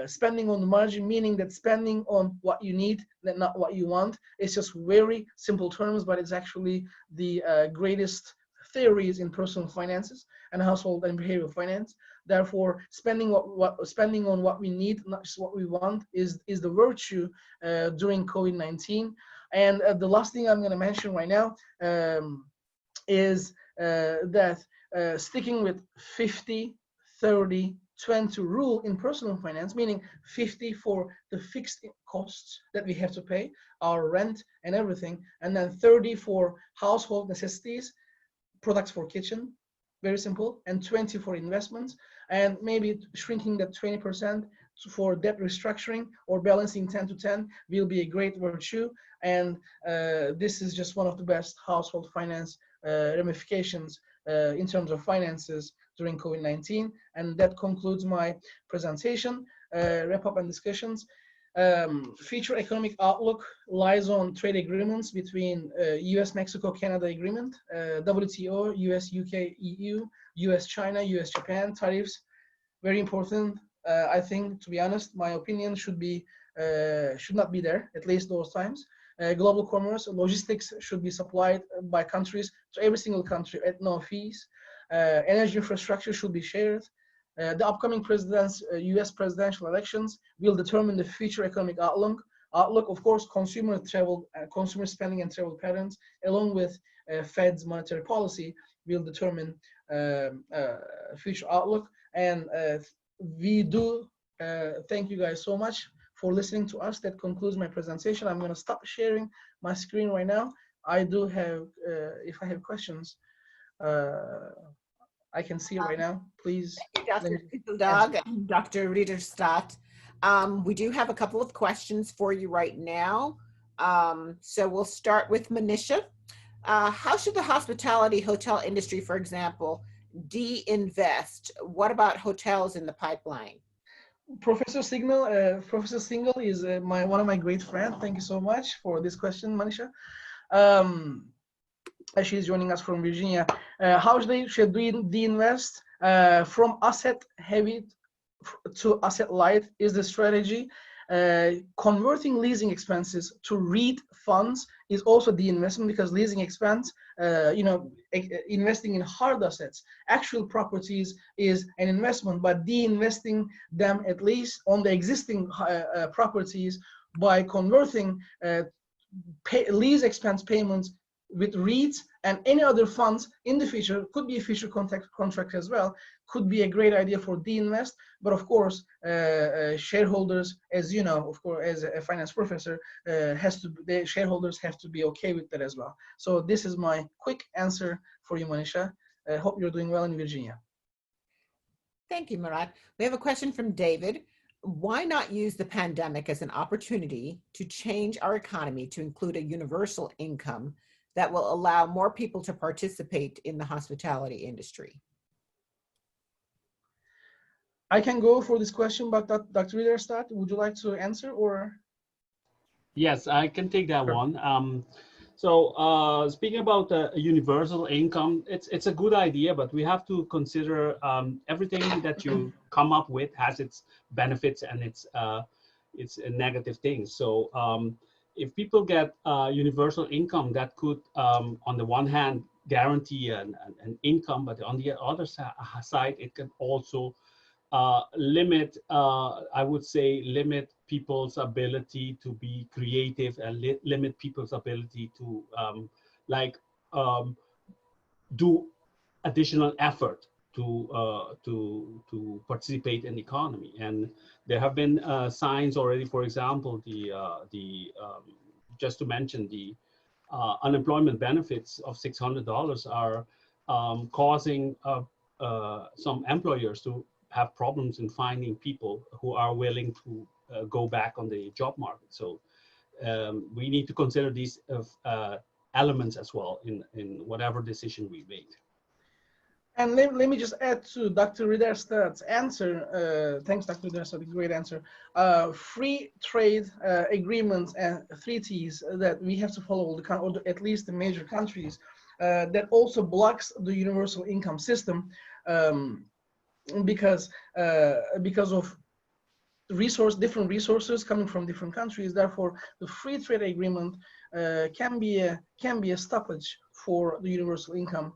spending on the margin, meaning that spending on what you need, not what you want. It's just very simple terms, but it's actually the greatest theories in personal finances and household and behavioral finance. Therefore, spending on what we need, not just what we want, is the virtue during COVID-19. And the last thing I'm going to mention right now is that sticking with 50, 30, 20 rule in personal finance, meaning 50 for the fixed costs that we have to pay, our rent and everything, and then 30 for household necessities, products for kitchen, very simple, and 20 for investments, and maybe shrinking that 20% for debt restructuring or balancing 10 to 10 will be a great virtue. And this is just one of the best household finance ramifications in terms of finances during COVID-19. And that concludes my presentation, wrap up and discussions. Future economic outlook lies on trade agreements between US, Mexico, Canada agreement, WTO, US, UK, EU, US, China, US, Japan, tariffs, very important. I think, to be honest, my opinion should not be there, at least those times. Global commerce, logistics should be supplied by countries to every single country at no fees. Energy infrastructure should be shared. The upcoming US presidential elections will determine the future economic outlook. Of course, consumer spending and travel patterns, along with Fed's monetary policy, will determine future outlook. And we do thank you guys so much for listening to us. That concludes my presentation. I'm going to stop sharing my screen right now. I do have, if I have questions, I can see it right now. Please. Dr. Kizildag and Dr. Ridderstaat. We do have a couple of questions for you right now. So we'll start with Manisha. How should the hospitality hotel industry, for example, de-invest? What about hotels in the pipeline? Professor Singal is one of my great friends. Thank you so much for this question, Manisha. She's joining us from Virginia. How should we de-invest from asset heavy to asset light is the strategy. Converting leasing expenses to REIT funds is also the investment, because leasing expense, investing in hard assets, actual properties, is an investment, but de-investing them at least on the existing properties by converting lease expense payments with REITs and any other funds in the future, could be a future contract as well, could be a great idea for de-invest. But of course, shareholders, as you know, of course, as a finance professor, the shareholders have to be okay with that as well. So this is my quick answer for you, Manisha. I hope you're doing well in Virginia. Thank you, Murat. We have a question from David. Why not use the pandemic as an opportunity to change our economy to include a universal income that will allow more people to participate in the hospitality industry? I can go for this question, but Dr. Ridderstaat, would you like to answer, or? Yes, I can take that Sure. one. Speaking about a universal income, it's a good idea, but we have to consider everything that you come up with has its benefits and its negative things. So if people get universal income, that could, on the one hand, guarantee an income, but on the other side, it can also limit, I would say, limit people's ability to be creative and limit people's ability to do additional effort to participate in the economy. And there have been signs already. For example, just to mention, the unemployment benefits of $600 are causing some employers to have problems in finding people who are willing to go back on the job market. So we need to consider these elements as well in whatever decision we make. And let me just add to Dr. Ridderstaat's answer. Thanks, Dr. Ridderstaat, great answer. Free trade agreements and treaties that we have to follow, or at least the major countries, that also blocks the universal income system because of different resources coming from different countries. Therefore, the free trade agreement can be a stoppage for the universal income.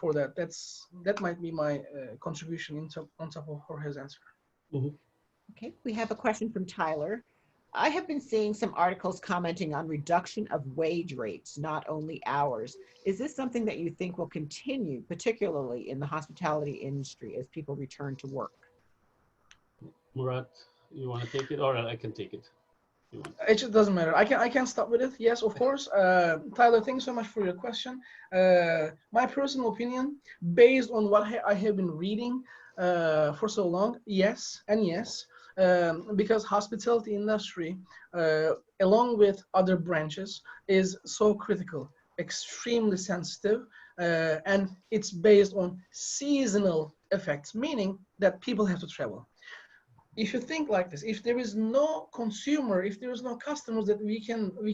For that might be my contribution on top of Jorge's answer. Mm-hmm. Okay, we have a question from Tyler. I have been seeing some articles commenting on reduction of wage rates, not only hours. Is this something that you think will continue, particularly in the hospitality industry, as people return to work? Murat, You want to take it, or I can take it? It just doesn't matter. I can start with it. Yes, of course. Tyler, thanks so much for your question. My personal opinion, based on what I have been reading for so long, yes and yes. Because hospitality industry, along with other branches, is so critical, extremely sensitive, and it's based on seasonal effects, meaning that people have to travel. if you think like this, if there is no consumer, if there is no customers that we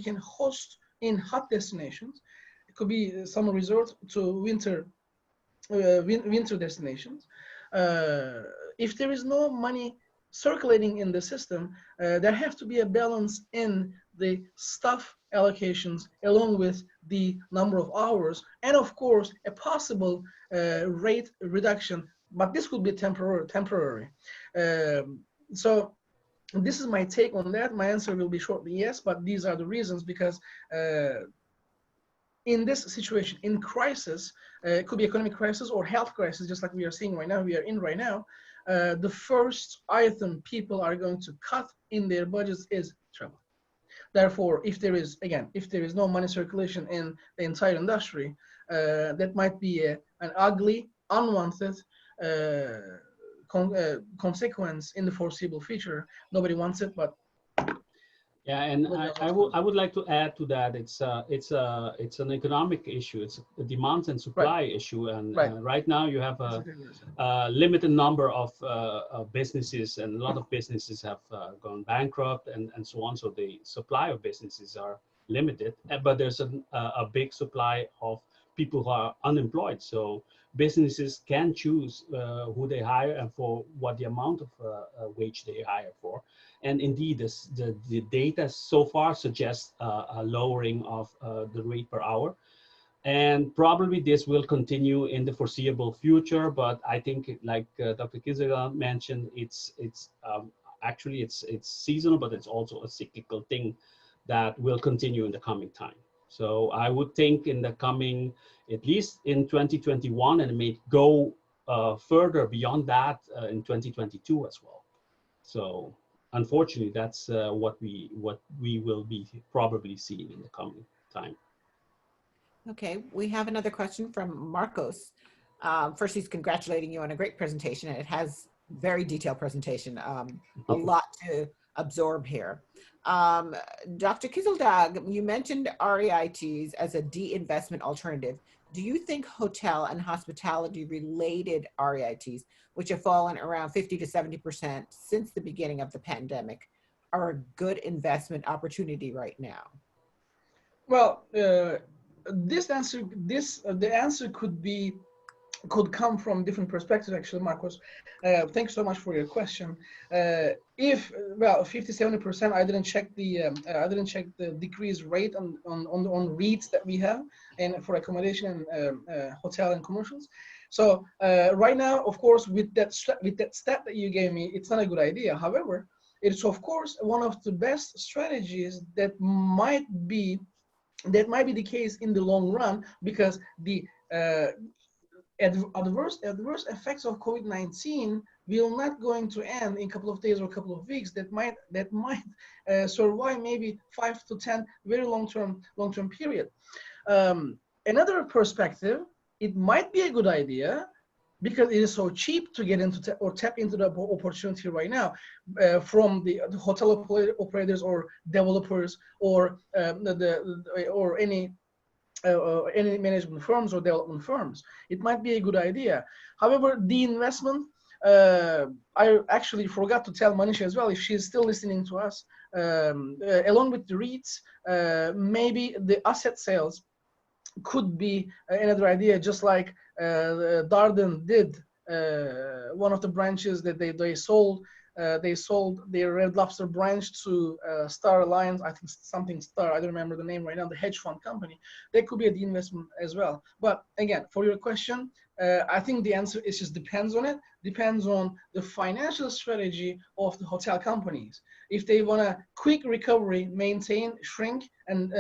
can host in hot destinations, it could be summer resort to winter winter destinations. If there is no money circulating in the system, there has to be a balance in the staff allocations along with the number of hours, and of course a possible rate reduction. But this could be temporary. So this is my take on that. My answer will be shortly yes, but these are the reasons, because in this situation, in crisis, it could be economic crisis or health crisis, just like we are seeing right now, we are in right now, the first item people are going to cut in their budgets is travel. Therefore, if there is, again, if there is no money circulation in the entire industry, that might be an ugly, unwanted consequence in the foreseeable future. Nobody wants it, but yeah, and I would like to add to that. It's an economic issue. It's a demand and supply issue, and right now you have a limited number of businesses, and a lot of businesses have gone bankrupt and so on. So the supply of businesses are limited, but there's a big supply of people who are unemployed. So businesses can choose who they hire and for what the amount of wage they hire for. And indeed, the data so far suggests a lowering of the rate per hour. And probably this will continue in the foreseeable future. But I think, like Dr. Kizildag mentioned, it's seasonal, but it's also a cyclical thing that will continue in the coming time. So I would think in the coming, at least in 2021, and it may go further beyond that in 2022 as well. So unfortunately, that's what we will be probably seeing in the coming time. Okay, we have another question from Marcos. First, he's congratulating you on a great presentation. It has very detailed presentation, a lot to absorb here. Dr. Kizildag, you mentioned REITs as a de-investment alternative. Do you think hotel and hospitality related REITs, which have fallen around 50 to 70% since the beginning of the pandemic, are a good investment opportunity right now? Well, the answer could come from different perspectives, actually, Marcos. Thanks so much for your question. If, well, 50-70%, I didn't check the decrease rate on REITs that we have and for accommodation and hotel and commercials. So right now, of course, with that stat that you gave me, it's not a good idea. However, it's of course one of the best strategies that might be the case in the long run, because the adverse effects of COVID-19 will not going to end in a couple of days or a couple of weeks. That might survive maybe 5 to 10 very long-term period. Another perspective, it might be a good idea because it is so cheap to get into or tap into the opportunity right now from the hotel operators or developers or any management firms or development firms. It might be a good idea. However, the investment, I actually forgot to tell Manisha as well, if she's still listening to us, along with the REITs, maybe the asset sales could be another idea, just like Darden did. One of the branches that they sold their Red Lobster branch to Star Alliance, I think something Star, I don't remember the name right now, the hedge fund company. That could be a investment as well. But again, for your question, I think the answer is just depends on the financial strategy of the hotel companies. If they want a quick recovery, maintain, shrink, and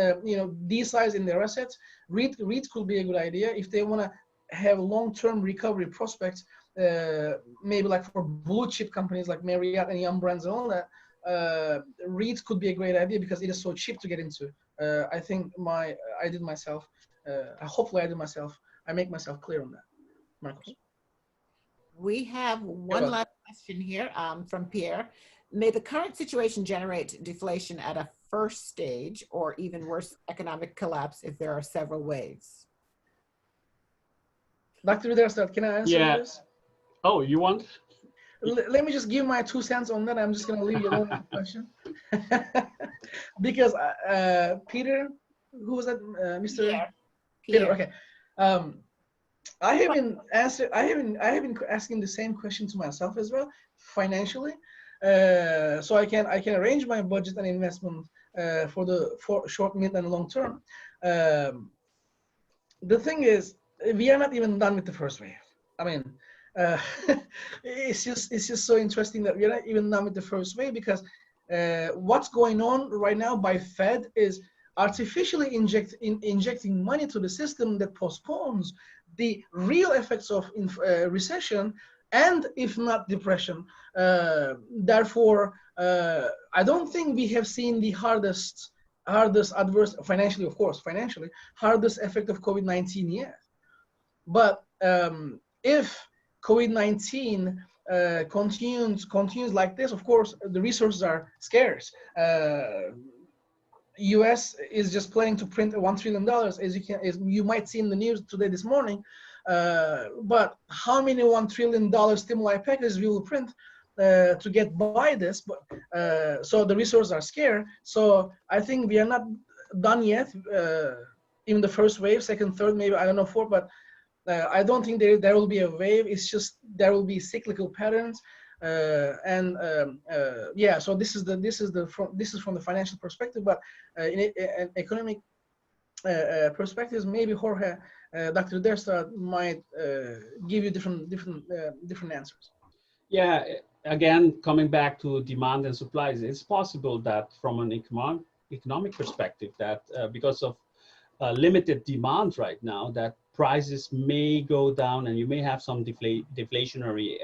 de-size in their assets, REIT could be a good idea. If they want to have long-term recovery prospects, maybe like for blue chip companies like Marriott and Yum Brands and all that, REITs could be a great idea because it is so cheap to get into. I think hopefully I make myself clear on that. Marcos. We have one last question here from Pierre. May the current situation generate deflation at a first stage or even worse, economic collapse if there are several waves? Dr. Ridderstaat, can I answer this? Oh, you want? let me just give my 2 cents on that. I'm just going to leave you alone with the question. Because Peter, who was that? Mr. Pierre. Peter, okay. I have been asking the same question to myself as well, financially. So I can arrange my budget and investment for short, mid, and long term. The thing is, we are not even done with the first wave. I mean, it's just so interesting that we're not even done with the first wave, because what's going on right now by Fed is artificially injecting money to the system that postpones the real effects of recession, and if not depression. Therefore, I don't think we have seen the hardest adverse, financially, of course, hardest effect of COVID-19 yet. But if COVID-19 continues like this, of course, the resources are scarce. U.S. is just planning to print $1 trillion, as you might see in the news today, this morning. But how many $1 trillion stimuli packages we will print to get by this? But so the resources are scarce. So I think we are not done yet. In the first wave, second, third, maybe, I don't know, fourth, but I don't think there will be a wave. It's just there will be cyclical patterns. Yeah, so this is from the financial perspective, but in an economic perspectives, maybe Jorge, Dr. Ridderstaat might give you different answers. Yeah, again, coming back to demand and supplies, it's possible that from an economic perspective, that because of limited demand right now, that prices may go down and you may have some deflationary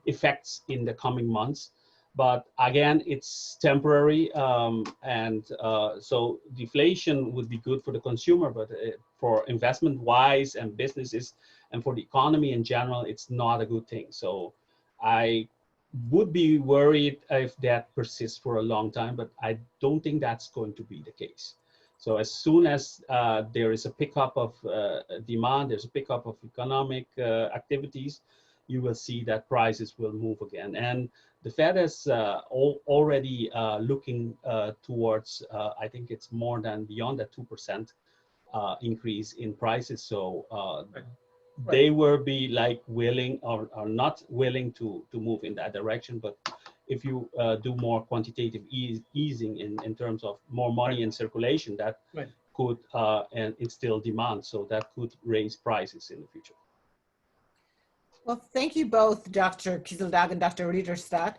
effects in the coming months. But again, it's temporary, so deflation would be good for the consumer, but for investment wise and businesses and for the economy in general, it's not a good thing. So I would be worried if that persists for a long time, but I don't think that's going to be the case. So as soon as there is a pickup of demand, there's a pickup of economic activities, you will see that prices will move again. And the Fed is already looking towards, I think it's more than beyond that 2% increase in prices. So they will be like willing or not willing to move in that direction. But if you do more quantitative easing in terms of more money in circulation, that could and instill demand. So that could raise prices in the future. Well, thank you both, Dr. Kizildag and Dr. Ridderstaat.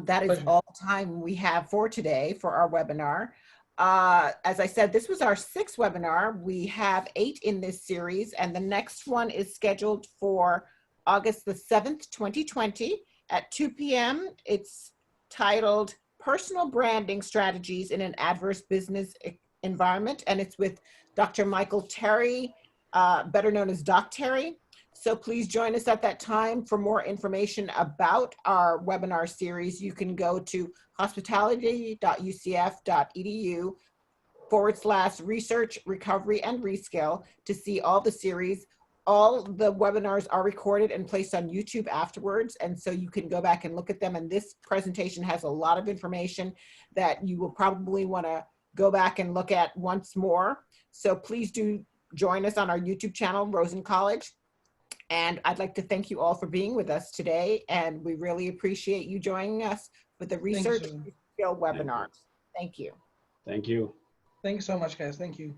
That is all the time we have for today for our webinar. As I said, this was our 6th webinar. We have 8 in this series, and the next one is scheduled for August the 7th, 2020 at 2 p.m. It's titled Personal Branding Strategies in an Adverse Business Environment, and it's with Dr. Michael Terry, better known as Doc Terry. So please join us at that time. For more information about our webinar series, you can go to hospitality.ucf.edu/research, recovery, and reskill to see all the series. All the webinars are recorded and placed on YouTube afterwards, and so you can go back and look at them. And this presentation has a lot of information that you will probably want to go back and look at once more. So please do join us on our YouTube channel, Rosen College. And I'd like to thank you all for being with us today. And we really appreciate you joining us for the Research Skill webinars. Thank you. Thank you. Thank you so much, guys. Thank you.